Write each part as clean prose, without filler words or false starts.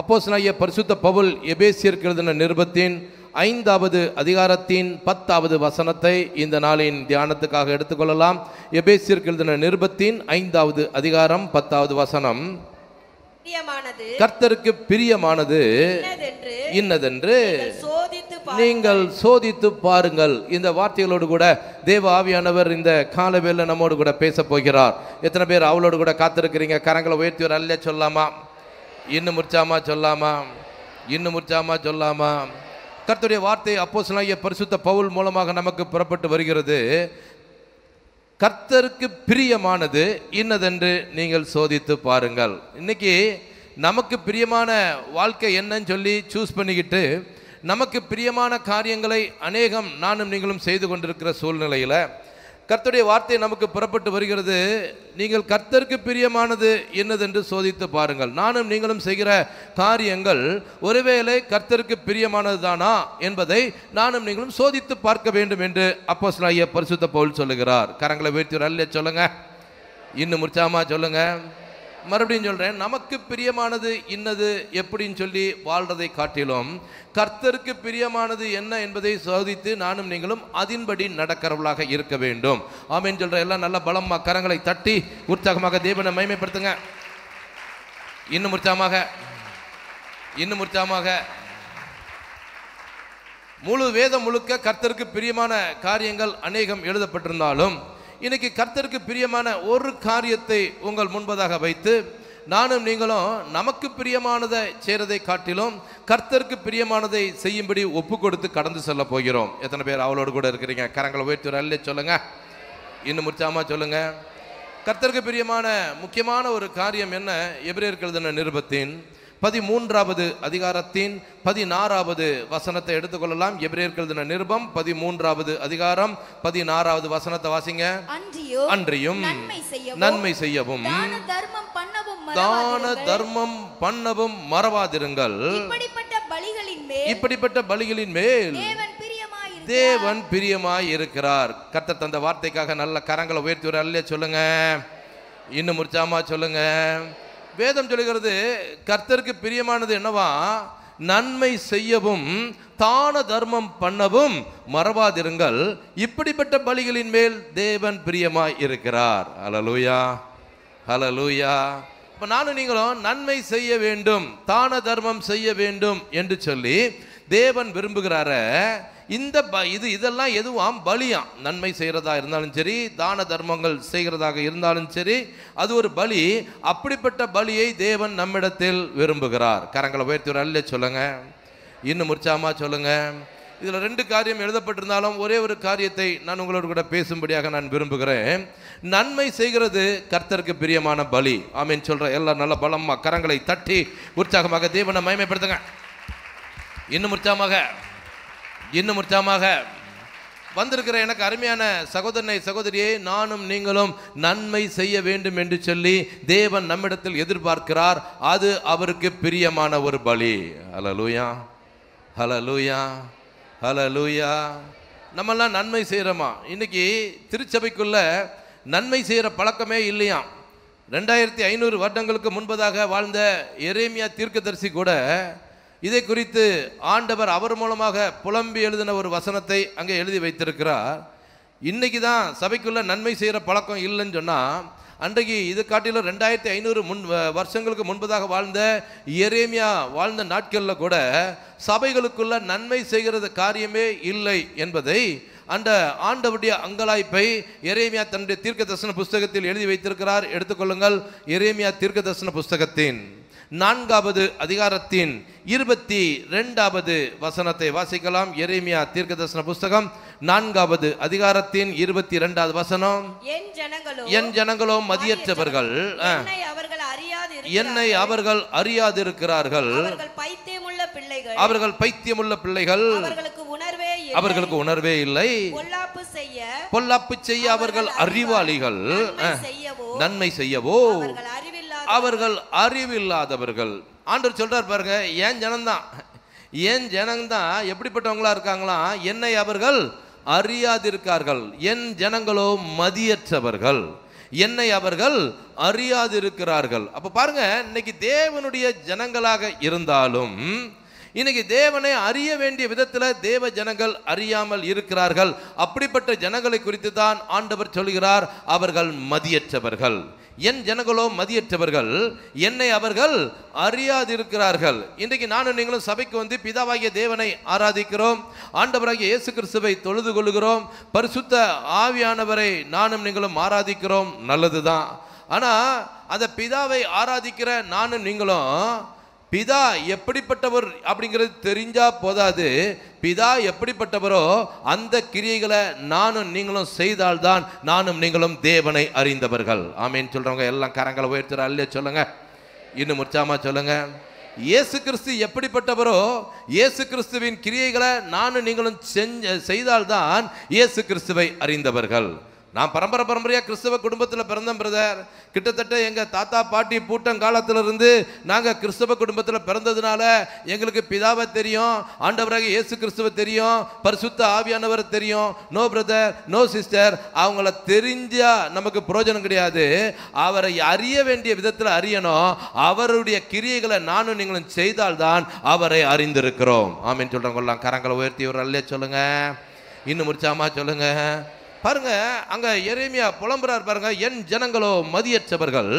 அப்போஸ்தலனாகிய பரிசுத்த பவுல் எபேசியருக்கு எழுதின நிருபத்தின் 5வது அதிகாரத்தின் 10வது வசனத்தை இந்த நாளின் தியானத்துக்காக எடுத்துக்கொள்ளலாம். எபேசியருக்கு எழுதின நிருபத்தின் 5வது அதிகாரம் 10வது வசனம். கர்த்தருக்கு பிரியமானது இன்னதென்று நீங்கள் சோதித்து பாருங்கள். இந்த வார்த்தைகளோடு கூட தேவ ஆவியானவர் இந்த காலவேளை நம்மோடு கூட பேச போகிறார். எத்தனை பேர் அவளோடு கூட காத்திருக்கிறீங்க? கரங்களை உயர்த்தி ஒரு அல்ல சொல்லாமா? இன்னும் உற்சாகமா சொல்லாமா? இன்னும் உற்சாகமா சொல்லாமா? கர்த்தருடைய வார்த்தை அப்போஸ்தலனாகிய பரிசுத்த பவுல் மூலமாக நமக்கு புறப்பட்டு வருகிறது. கர்த்தருக்கு பிரியமானது இன்னதென்று நீங்கள் சோதித்து பாருங்கள். இன்னைக்கு நமக்கு பிரியமான வாழ்க்கை என்னன்னு சொல்லி சூஸ் பண்ணிக்கிட்டு நமக்கு பிரியமான காரியங்களை அநேகம் நானும் நீங்களும் செய்து கொண்டிருக்கிற சூழ்நிலையில் கர்த்தருடைய வார்த்தை நமக்கு புறப்பட்டு வருகிறது. நீங்கள் கர்த்தருக்கு பிரியமானது என்னதென்று சோதித்து பாருங்கள். நானும் நீங்களும் செய்கிற காரியங்கள் ஒருவேளை கர்த்தருக்கு பிரியமானது தானா என்பதை நானும் நீங்களும் சோதித்து பார்க்க வேண்டும் என்று அப்போஸ்தலனாகிய பரிசுத்த பவுல் சொல்லுகிறார். கரங்களை உயர்த்தி அல்ல சொல்லுங்க, இன்னும் உற்சாகமா சொல்லுங்க. மறுபடியும் சொல்றேன், நமக்கு பிரியமானது இன்னது எப்படின்னு சொல்லி வாழ்றதை காட்டிலும் கர்த்தருக்கு பிரியமானது என்ன என்பதை சோதித்து நானும் நீங்களும் அதின்படி நடக்கிறவர்களாக இருக்க வேண்டும். ஆமென் சொல்ற எல்லாம் நல்ல பலமா கரங்களை தட்டி உற்சாகமாக தேவனை மகிமைப்படுத்துங்க. இன்னும் உற்சாகமாக, இன்னும் உற்சாகமாக. முழு வேதம் முழுக்க கர்த்தருக்கு பிரியமான காரியங்கள் அநேகம் எழுதப்பட்டிருந்தாலும் இன்னைக்கு கர்த்தருக்கு பிரியமான ஒரு காரியத்தை உங்கள் முன்பதாக வைத்து நானும் நீங்களும் நமக்கு பிரியமானதை செய்கிறதை காட்டிலும் கர்த்தருக்கு பிரியமானதை செய்யும்படி ஒப்பு கொடுத்து கடந்து செல்ல போகிறோம். எத்தனை பேர் அவளோடு கூட இருக்கிறீங்க? கரங்களை உயர்த்தி அல்ல சொல்லுங்க, இன்னும் உற்சாகமா சொல்லுங்க. கர்த்தருக்கு பிரியமான முக்கியமான ஒரு காரியம் என்ன? எபிரேயருக்கு எழுதின நிருபத்தின் 13வது அதிகாரத்தின் 16வது வசனத்தை எடுத்துக்கொள்ளலாம். எபிரேயருக்கு எழுதின நிருபம் 13வது அதிகாரம் 16வது வசனத்தை வாசிங்க. அன்றியும் நன்மை செய்யவும் தான தர்மம் பண்ணவும் மறவாதிருங்கள். இப்படிப்பட்ட பலிகளின் மேல் தேவன் பிரியமாய் இருக்கிறார். கர்த்தர் தந்த வார்த்தைக்காக நல்ல கரங்களை உயர்த்தி ஒரு அல்ல சொல்லுங்க, இன்னும் உற்சாகமா சொல்லுங்க. வேதம் சொல்லுகிறது கர்த்தருக்கு பிரியமானது என்னவா? நன்மை செய்யவும் தான தர்மம் பண்ணவும் மறவாதிருங்கள். இப்படிப்பட்ட பலிகளின் மேல் தேவன் பிரியமாய் இருக்கிறார். ஹல்லேலூயா, ஹல்லேலூயா. இப்போ நானும் நீங்களும் நன்மை செய்ய வேண்டும், தான தர்மம் செய்ய வேண்டும் என்று சொல்லி தேவன் விரும்புகிறார. இந்த இதெல்லாம் எதுவாம்? பலியாம். நன்மை செய்கிறதா இருந்தாலும் சரி, தான தர்மங்கள் செய்கிறதாக இருந்தாலும் சரி, அது ஒரு பலி. அப்படிப்பட்ட பலியை தேவன் நம்மிடத்தில் விரும்புகிறார். கரங்களை உயர்த்தி ஒரு அல்ல சொல்லுங்க, இன்னும் உற்சாகமா சொல்லுங்க. இதில் 2 காரியம் எழுதப்பட்டிருந்தாலும் ஒரே ஒரு காரியத்தை நான் உங்களோடு கூட பேசும்படியாக நான் விரும்புகிறேன். நன்மை செய்கிறது கர்த்தருக்கு பிரியமான பலி. ஆமீன் சொல்ற எல்லாம் நல்ல பலமா கரங்களை தட்டி உற்சாகமாக தேவனை மகிமைப்படுத்துங்க. இன்னும் உற்சாகமாக, இன்னும் உற்சாகமாக. வந்திருக்கிற எனக்கு அருமையான சகோதரனை சகோதரியை, நானும் நீங்களும் நன்மை செய்ய வேண்டும் என்று சொல்லி தேவன் நம்மிடத்தில் எதிர்பார்க்கிறார். அது அவருக்கு பிரியமான ஒரு பலி. ஹல்லேலூயா, ஹல்லேலூயா, ஹல்லேலூயா. நம்மெல்லாம் நன்மை செய்கிறோமா? இன்னைக்கு திருச்சபைக்குள்ள நன்மை செய்கிற பழக்கமே இல்லையா. 2500 வருடங்களுக்கு முன்பதாக வாழ்ந்த எரேமியா தீர்க்கதரிசி கூட இதை குறித்து ஆண்டவர் அவர் மூலமாக புலம்பி எழுதின ஒரு வசனத்தை அங்கே எழுதி வைத்திருக்கிறார். இன்னைக்கு தான் சபைக்குள்ள நன்மை செய்கிற பழக்கம் இல்லைன்னு சொன்னால், அன்றைக்கு இது காட்டிலும் 2500 வருஷங்களுக்கு முன்பதாக வாழ்ந்த எரேமியா வாழ்ந்த நாட்களில் கூட சபைகளுக்குள்ள நன்மை செய்கிறது காரியமே இல்லை என்பதை அந்த ஆண்டவருடைய அங்கலாய்ப்பை எரேமியா தன்னுடைய தீர்க்க தரிசன புஸ்தகத்தில் எழுதி வைத்திருக்கிறார். எடுத்துக்கொள்ளுங்கள். எரேமியா தீர்க்க தரிசன புஸ்தகத்தின் 4வது அதிகாரத்தின் 22வது வசனத்தை வாசிக்கலாம். எரேமியா தீர்க்கதரிசன புஸ்தகம் 4வது அதிகாரத்தின் 22வது வசனம். என் ஜனங்களோ மதியற்றவர்கள், என்னை அவர்கள் அறியாதிருக்கிறார்கள். அவர்கள் பைத்தியமுள்ள பிள்ளைகள், அவர்களுக்கு உணர்வே இல்லை. பொல்லாப்பு செய்ய அவர்கள் அறிவாளிகள், நன்மை செய்யவோ அவர்கள் அறிவில்லாதவர்கள். ஆண்டவர் சொல்றார் பாருங்க, என் ஜனம்தான் எப்படிப்பட்டவங்களா இருக்காங்களா? என்னை அவர்கள் அறியாதிருக்கார்கள். என் ஜனங்களோ மதியற்றவர்கள். என்னை அவர்கள் அறியாதிருக்கிறார்கள். அப்ப பாருங்க, இன்னைக்கு தேவனுடைய ஜனங்களாக இருந்தாலும் இன்னைக்கு தேவனை அறிய வேண்டிய விதத்தில் தேவ ஜனங்கள் அறியாமல் இருக்கிறார்கள். அப்படிப்பட்ட ஜனங்களை குறித்து தான் ஆண்டவர் சொல்கிறார், அவர்கள் மதியற்றவர்கள். என் ஜனங்களோ மதியற்றவர்கள், என்னை அவர்கள் அறியாதிருக்கிறார்கள். இன்றைக்கு நானும் நீங்களும் சபைக்கு வந்து பிதாவாகிய தேவனை ஆராதிக்கிறோம், ஆண்டவராகிய இயேசு கிறிஸ்துவை தொழுது கொள்கிறோம், பரிசுத்த ஆவியானவரை நானும் நீங்களும் ஆராதிக்கிறோம், நல்லதுதான். ஆனால் அந்த பிதாவை ஆராதிக்கிற நானும் நீங்களும் பிதா எப்படிப்பட்டவர் அப்படிங்கிறது தெரிஞ்சா போதாது, பிதா எப்படிப்பட்டவரோ அந்த கிரியைகளை நானும் நீங்களும் செய்தால்தான் நானும் நீங்களும் தேவனை அறிந்தவர்கள். ஆமேன் சொல்றவங்க எல்லாம் கரங்களை உயர்த்துற அல்ல சொல்லுங்க, இன்னும் உற்சாகமா சொல்லுங்க. இயேசு கிறிஸ்து எப்படிப்பட்டவரோ இயேசு கிறிஸ்துவின் கிரியைகளை நானும் நீங்களும் செய்தால்தான் இயேசு கிறிஸ்துவை அறிந்தவர்கள். நான் பரம்பரையாக கிறிஸ்தவ குடும்பத்தில் பிறந்தேன் பிரதர். கிட்டத்தட்ட எங்கள் தாத்தா பாட்டி பூட்டங்காலத்திலிருந்து நாங்கள் கிறிஸ்தவ குடும்பத்தில் பிறந்ததுனால எங்களுக்கு பிதாவை தெரியும், ஆண்டவராக இயேசு கிறிஸ்துவை தெரியும், பரிசுத்த ஆவியானவர் தெரியும். நோ பிரதர், நோ சிஸ்டர், அவங்கள தெரிஞ்சா நமக்கு பிரயோஜனம் கிடையாது. அவரை அறிய வேண்டிய விதத்தில் அறியணும். அவருடைய கிரியைகளை நானும் நீங்களும் செய்தால்தான் அவரை அறிந்திருக்கிறோம். ஆமீன் சொல்கிறவங்களாம் கரங்களை உயர்த்தி ஒரு அல்லே சொல்லுங்க, இன்னும் உற்சாகமா சொல்லுங்க. பாருங்க, அங்க எரேமியா புலம்புறார் பாருங்க, என் ஜனங்களோ மதியற்றவர்கள்,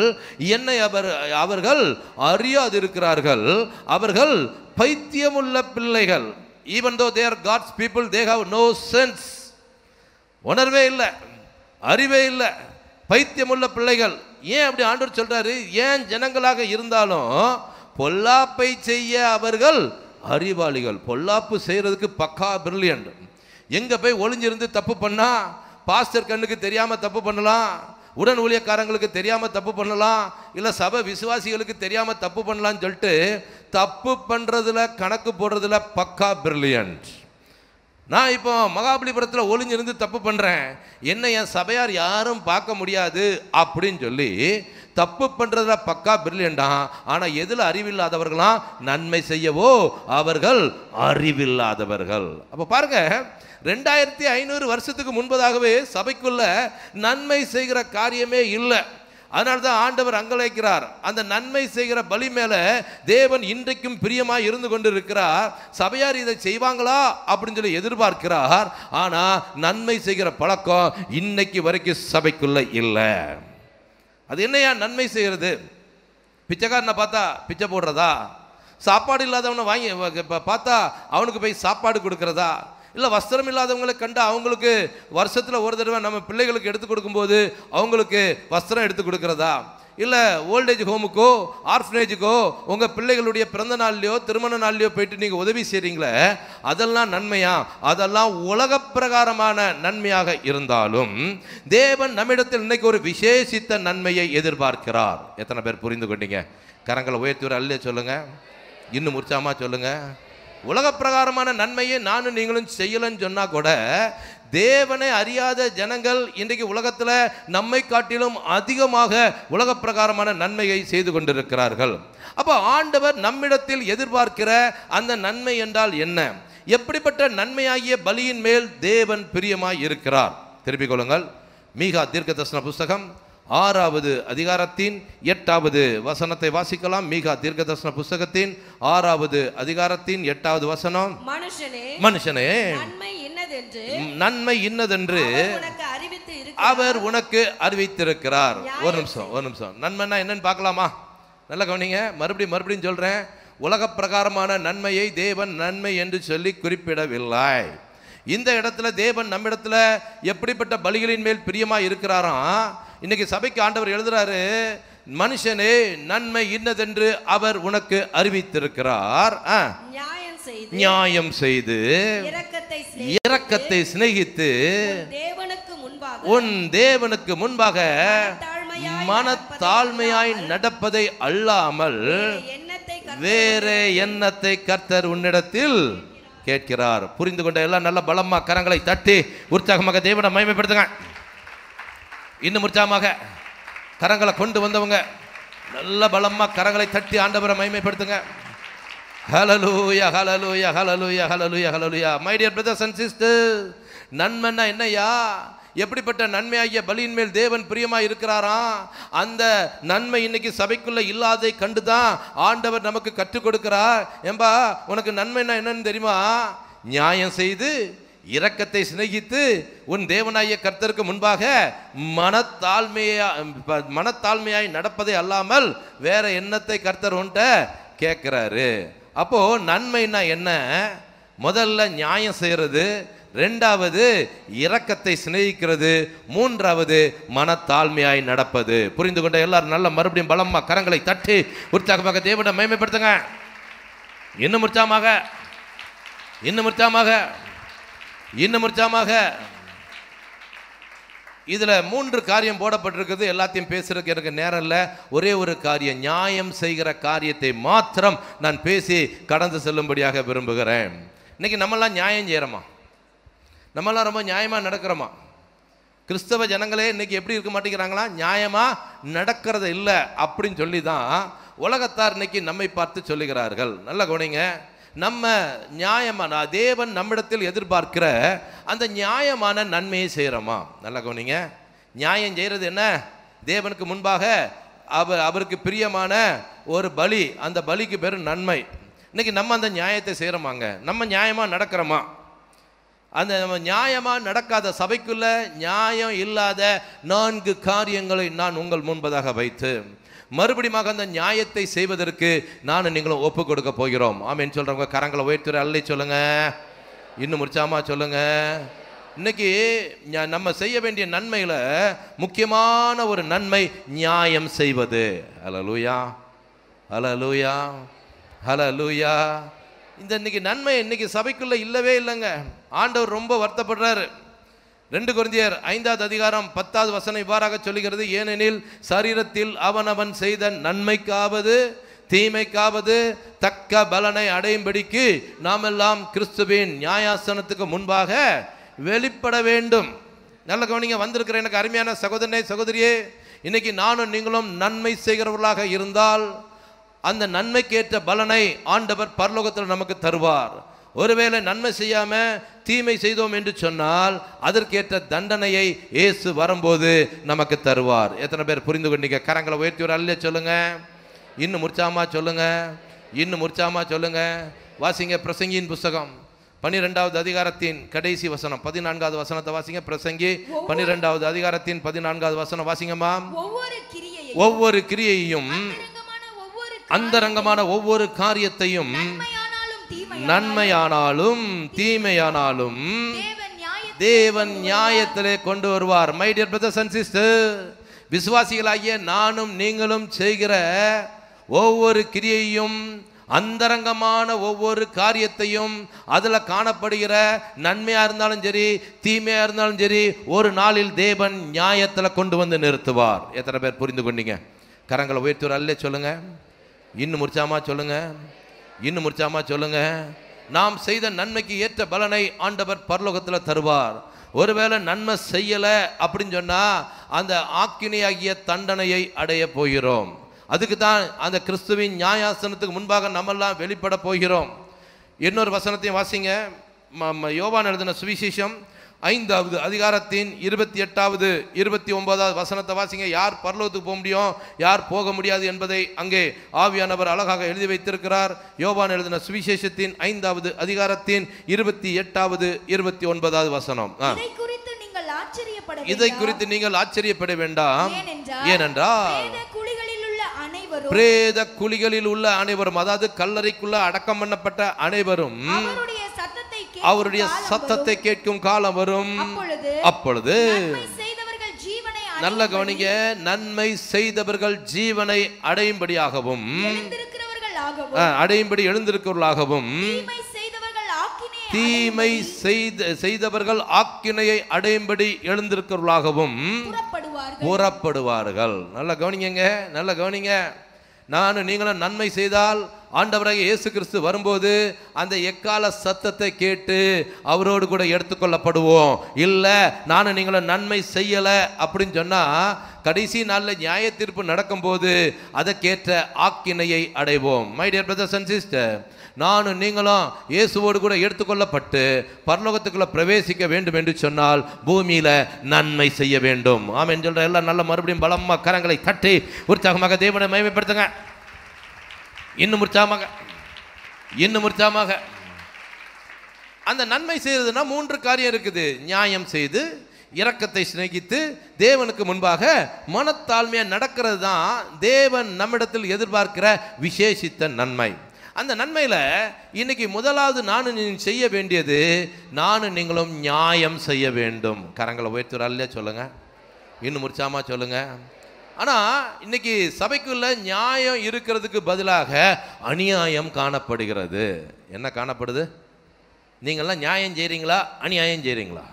என்னை அவர்கள் அறியாதிருக்கிறார்கள், அவர்கள் பைத்தியமுள்ள பிள்ளைகள். Even though they are God's people, they have no sense. உணர்வே இல்லை, அறிவே இல்லை, பைத்தியமுள்ள பிள்ளைகள். ஏன் அப்படி ஆண்டவர் சொல்றாரு? ஏன் ஜனங்களாக இருந்தாலும் பொல்லாப்பை செய்ய அவர்கள் அறிவாளிகள். பொல்லாப்பு செய்யறதுக்கு பக்கா பிரில்லியன்ட். எங்க போய் ஒளிஞ்சிருந்து தப்பு பண்ணா பாஸ்டர் கண்ணுக்கு தெரியாம தப்பு பண்ணலாம், உடன் ஊழியக்காரங்களுக்கு தெரியாம தப்பு பண்ணலாம், இல்ல சபை விசுவாசிகளுக்கு தெரியாம தப்பு பண்ணலாம்னு சொல்லிட்டு தப்பு பண்றதுல கணக்கு போடுறதுல பக்கா பிரில்லியன்ட். நான் இப்போ மகாபலிபுரத்தில் ஒளிஞ்சிருந்து தப்பு பண்றேன், என்ன என் சபையார் யாரும் பார்க்க முடியாது அப்படின்னு சொல்லி தப்பு பண்றதுல பக்கா பிரில்லியண்டா. ஆனா எதுல அறிவில்லாதவர்களாம்? நன்மை செய்யவோ அவர்கள் அறிவில்லாதவர்கள். அப்ப பாருங்க, 2500 வருஷத்துக்கு முன்பதாகவே சபைக்குள்ள நன்மை செய்கிற காரியமே இல்லை. அதனால தான் ஆண்டவர் அங்கலைக்கிறார். அந்த நன்மை செய்கிற பலி மேல தேவன் இன்றைக்கும் பிரியமாய் இருந்து கொண்டு இருக்கிறார். சபையார் இதை செய்வாங்களா அப்படின்னு சொல்லி எதிர்பார்க்கிறார். ஆனா நன்மை செய்கிற பழக்கம் இன்னைக்கு வரைக்கும் சபைக்குள்ள இல்லை. அது என்னையா நன்மை செய்கிறது? பிச்சைக்காரனை பார்த்தா பிச்சை போடுறதா? சாப்பாடு இல்லாதவனை வாங்கி பார்த்தா அவனுக்கு போய் சாப்பாடு கொடுக்கறதா? இல்லை வஸ்திரம் இல்லாதவங்களை கண்டு அவங்களுக்கு வருஷத்தில் ஒரு தடவை நம்ம பிள்ளைகளுக்கு எடுத்து கொடுக்கும்போது அவங்களுக்கு வஸ்திரம் எடுத்து கொடுக்கறதா? இல்லை ஓல்டேஜ் ஹோமுக்கோ ஆர்ஃபனேஜுக்கோ உங்கள் பிள்ளைகளுடைய பிறந்த நாள்லையோ திருமண நாள்லையோ போயிட்டு நீங்கள் உதவி செய்கிறீங்களே, அதெல்லாம் நன்மையா? அதெல்லாம் உலக பிரகாரமான நன்மையாக இருந்தாலும் தேவன் நம்மிடத்தில் இன்னைக்கு ஒரு விசேஷித்த நன்மையை எதிர்பார்க்கிறார். எத்தனை பேர் புரிந்து கொண்டீங்க? கரங்களை உயர்த்தி ஒரு அல்ல சொல்லுங்க, இன்னும் உற்சாகமாக சொல்லுங்க. உலக பிரகாரமான நன்மையை நானும் நீங்களும் செய்யலன்னு சொன்னா கூட தேவனை அறியாத ஜனங்கள் இன்றைக்கு உலகத்தில் நம்மை காட்டிலும் அதிகமாக உலக பிரகாரமான நன்மையை செய்து கொண்டிருக்கிறார்கள். அப்போ ஆண்டவர் நம்மிடத்தில் எதிர்பார்க்கிற அந்த நன்மை என்றால் என்ன? எப்படிப்பட்ட நன்மையாகிய பலியின் மேல் தேவன் பிரியமாய் இருக்கிறார்? திருப்பிக் கொள்ளுங்கள். மீகா தீர்க்கதரிசன புஸ்தகம் 6வது அதிகாரத்தின் 8வது வசனத்தை வாசிக்கலாம். மீகா தீர்க்கதரிசன புஸ்தகத்தின் 6வது அதிகாரத்தின் 8வது வசனம். மனுஷனே, நன்மை இன்னதென்று அவர் உனக்கு அறிவித்திருக்கிறார். ஒரு நிமிஷம். நன்மைன்னா என்னன்னு பார்க்கலாமா? நல்ல கவனிங்க. மறுபடியும் சொல்றேன். உலக பிரகாரமான நன்மையை தேவன் நன்மை என்று சொல்லி குறிப்பிடவில்லை. இந்த இடத்துல தேவன் நம்மிடத்துல எப்படிப்பட்ட பலிகளின் மேல் பிரியமா இருக்கிறாராம். இன்னைக்கு சபைக்கு ஆண்டவர் எழுதுறாரு, மனுஷனே நன்மை இன்னதென்று அவர் உனக்கு அறிவித்திருக்கிறார். நியாயம் செய்து இரக்கத்தை சிநேகித்து உன் தேவனுக்கு முன்பாக மனத்தாழ்மையாய் நடப்பதை அல்லாமல் வேற எண்ணத்தை கர்த்தர் உன்னிடத்தில் கேட்கிறார். புரிந்து கொண்ட எல்லாம் நல்ல பலமா கரங்களை தட்டி உற்சாகமாக தேவனை மகிமைப்படுத்துங்க. இன்னும் உற்சாகமாக கரங்களை கொண்டு வந்தவங்க நல்ல பலமா கரங்களை தட்டி ஆண்டவரை மகிமைப்படுத்துங்க. Hallelujah, hallelujah, hallelujah, hallelujah, hallelujah. My dear brothers and sisters, நன்மைன்னா என்னையா? எப்படிப்பட்ட நன்மையாகிய பலியின் மேல் தேவன் பிரியமா இருக்கிறாராம். அந்த நன்மை இன்னைக்கு சபைக்குள்ள இல்லாதை கண்டுதான் ஆண்டவர் நமக்கு கற்றுக் கொடுக்கிறார். ஏம்பா உனக்கு நன்மைன்னா என்னன்னு தெரியுமா? நியாயம் செய்து இரக்கத்தை சிநேகித்து உன் தேவனாகிய கர்த்தருக்கு முன்பாக மனத்தாழ்மையாய் நடப்பதை அல்லாமல் வேற எண்ணத்தை கர்த்தர் உன்ட்ட கேட்கிறாரு. அப்போ நன்மைன்னா என்ன? முதல்ல நியாயம் செய்யறது, ரெண்டாவது இரக்கத்தை சிநேகிக்கிறது, மூன்றாவது மனத்தாழ்மையாய் நடப்பது. புரிந்து கொண்ட எல்லாரும் நல்ல மறுபடியும் பலமா கரங்களை தட்டி உற்சாகமாக தேவனை மேன்மைப்படுத்துங்க. இன்னும் உற்சாகமாக, இன்னும் உற்சாகமாக, இன்னும் உற்சாகமாக. இதுல 3 காரியம் போடப்பட்டிருக்குது. எல்லாத்தையும் பேசுறதுக்கு எனக்கு நேரம் இல்லை. ஒரே ஒரு காரியம், நியாயம் செய்கிற காரியத்தை மாத்திரம் நான் பேசி கடந்து செல்லும்படியாக விரும்புகிறேன். இன்னைக்கு நம்மெல்லாம் நியாயம் செய்யறோமா? நம்மெல்லாம் ரொம்ப நியாயமா நடக்கிறோமா? கிறிஸ்தவ ஜனங்களே இன்னைக்கு எப்படி இருக்க மாட்டேங்கிறாங்களா? நியாயமா நடக்கிறது இல்லை அப்படின்னு சொல்லி தான் உலகத்தார் இன்னைக்கு நம்மை பார்த்து சொல்லுகிறார்கள். நல்ல கவனிங்க, நம்ம நியாயமான தேவன் நம்மிடத்தில் எதிர்பார்க்கிற அந்த நியாயமான நன்மையை செய்கிறோமா? நல்ல கவனிங்க, நியாயம் செய்கிறது என்ன? தேவனுக்கு முன்பாக அவருக்கு பிரியமான ஒரு பலி, அந்த பலிக்கு பேர் நன்மை. இன்னைக்கு நம்ம அந்த நியாயத்தை செய்கிறோமாங்க? நம்ம நியாயமாக நடக்கிறோமா? அந்த நம்ம நியாயமாக நடக்காத சபைக்குள்ள நியாயம் இல்லாத 4 காரியங்களை நான் உங்கள் முன்பதாக வைத்து மறுபடியும் அந்த நியாயத்தை செய்வதற்கு நான் நீங்களும் ஒப்பு கொடுக்க போகிறோம். ஆமேன்னு சொல்றவங்க கரங்களை உயர்த்துற அல்லை சொல்லுங்க. இன்னும் உற்சாகமா சொல்லுங்க. இன்னைக்கு நம்ம செய்ய வேண்டிய நன்மையில முக்கியமான ஒரு நன்மை நியாயம் செய்வது. ஹல்லேலூயா, ஹல்லேலூயா, ஹல்லேலூயா. இந்த இன்னைக்கு நன்மை இன்னைக்கு சபைக்குள்ள இல்லவே இல்லைங்க. ஆண்டவர் ரொம்ப வருத்தப்படுறாரு. 2 கொரிந்தியர் 5வது அதிகாரம் 10வது வசனம் இவ்வாறாக சொல்லுகிறது, ஏனெனில் சரீரத்தில் அவனவன் செய்த நன்மைக்காவது தீமைக்காவது தக்க பலனை அடையும்படிக்கு நாம் எல்லாம் கிறிஸ்துவின் நியாயாசனத்துக்கு முன்பாக வெளிப்பட வேண்டும். நல்ல கவனிங்க, வந்திருக்கிற எனக்கு அருமையான சகோதரனே சகோதரியே, இன்னைக்கு நானும் நீங்களும் நன்மை செய்கிறவர்களாக இருந்தால் அந்த நன்மைக்கேற்ற பலனை ஆண்டவர் பரலோகத்தில் நமக்கு தருவார். ஒருவேளை நன்மை செய்யாம தீமை செய்தோம் என்று சொன்னால் அதற்கேற்ற தண்டனையை இயேசு வரும்போது நமக்கு தருவார். எத்தனை பேர் புரிந்து கொண்டீங்க? கரங்களை உயர்த்தி ஒரு அல்ல சொல்லுங்க. இன்னும் உற்சாகமா சொல்லுங்க, இன்னும் உற்சாகமா சொல்லுங்க. வாசிங்க பிரசங்கியின் புஸ்தகம் 12வது அதிகாரத்தின் கடைசி வசனம் 14வது வசனத்தை வாசிங்க. பிரசங்கி 12வது அதிகாரத்தின் 14வது வசனம் வாசிங்கம்மா. ஒவ்வொரு கிரியையும் அந்தரங்கமான ஒவ்வொரு காரியத்தையும் நன்மையானாலும் தீமையானாலும் தேவன் நியாயத்திலே கொண்டு வருவார். My dear brothers and sister, விசுவாசிகளாகிய நானும் நீங்களும் செய்கிற ஒவ்வொரு கிரியையும் அந்தரங்கமான ஒவ்வொரு காரியத்தையும் அதுல காணப்படுகிற நன்மையா இருந்தாலும் சரி தீமையா இருந்தாலும் சரி ஒரு நாளில் தேவன் நியாயத்துல கொண்டு வந்து நிறுத்துவார். எத்தனை பேர் புரிந்து கொண்டீங்க? கரங்களை உயர்த்துற அல்ல சொல்லுங்க. இன்னும் உற்சாகமா சொல்லுங்க, இன்னும் உற்சாகமா சொல்லுங்க. நாம் செய்த நன்மைக்கு ஏற்ற பலனை ஆண்டவர் பரலோகத்தில் தருவார். ஒருவேளை நன்மை செய்யல அப்படின்னு சொன்னா அந்த ஆக்கினையாகிய தண்டனையை அடைய போகிறோம். அதுக்கு தான் அந்த கிறிஸ்துவின் நியாயாசனத்துக்கு முன்பாக நம்மெல்லாம் வெளிப்பட போகிறோம். இன்னொரு வசனத்தையும் வாசிங்க. யோவான் எழுதின சுவிசேஷம் 5வது அதிகாரத்தின் 28வது 29வது வசனத்தை வாசிங்க. யார் பரலோகத்துக்கு போக முடியும், யார் போக முடியாது என்பதை அங்கே ஆவியானவர் அழகாக எழுதி வைத்திருக்கிறார். யோவான் எழுதின சுவிசேஷத்தின் 5வது அதிகாரத்தின் 28வது 29வது வசனம். இதை குறித்து நீங்கள் ஆச்சரியப்பட வேண்டாம், ஏனென்றால் பிரேத குழிகளில் உள்ள அனைவரும், அதாவது கல்லறைக்குள்ள அடக்கம் பண்ணப்பட்ட அனைவரும் அவருடைய சத்தத்தை கேட்கும் காலம் வரும். அப்பொழுது நல்ல கவனிங்க, நன்மை செய்தவர்கள் ஜீவனை அடையும்படியாகவும் எழுந்திருக்கிறவர்களாகவும் தீமை செய்தவர்கள் ஆக்கினையை அடையும்படி எழுந்திருக்கிறவர்களாகவும் புறப்படுவார்கள். நல்ல கவனிங்க, நல்ல கவனிங்க. நானும் நீங்களும் நன்மை செய்தால் ஆண்டவராக இயேசு கிறிஸ்து வரும்போது அந்த எக்கால சத்தத்தை கேட்டு அவரோடு கூட எடுத்துக்கொள்ளப்படுவோம். இல்லை நானும் நீங்களும் நன்மை செய்யலை அப்படின்னு சொன்னால் கடைசி நாளில் நியாய தீர்ப்பு நடக்கும்போது அதற்கேற்ற ஆக்கினையை அடைவோம். My dear brothers and sister, நானும் நீங்களும் இயேசுவோடு கூட எடுத்துக்கொள்ளப்பட்டு பரலோகத்துக்குள்ள பிரவேசிக்க வேண்டும் என்று சொன்னால் பூமியில நன்மை செய்ய வேண்டும். ஆமென் சொல்ற எல்லாம் நல்ல மறுபடியும் பலமா கரங்களை தட்டி உற்சாகமாக தேவனை மகிமைப்படுத்துங்க. இன்னும் உற்சாகமாக அந்த நன்மை செய்யறதுன்னா 3 காரியம் இருக்குது. நியாயம் செய்து, இரக்கத்தை சிநேகித்து, தேவனுக்கு முன்பாக மனத்தாழ்மையா நடக்கிறது தான் தேவன் நம்மிடத்தில் எதிர்பார்க்கிற விசேஷித்த நன்மை. அந்த நன்மையில் இன்னைக்கு முதலாவது நானும் நீ செய்ய வேண்டியது, நானும் நீங்களும் நியாயம் செய்ய வேண்டும். கரங்களை உயர்த்துறாலே சொல்லுங்க, இன்னும் உற்சாகமா சொல்லுங்க. ஆனால் இன்னைக்கு சபைக்குள்ள நியாயம் இருக்கிறதுக்கு பதிலாக அநியாயம் காணப்படுகிறது. என்ன காணப்படுது? நீங்கள்லாம் நியாயம் செய்கிறீங்களா, அநியாயம் செய்கிறீங்களா?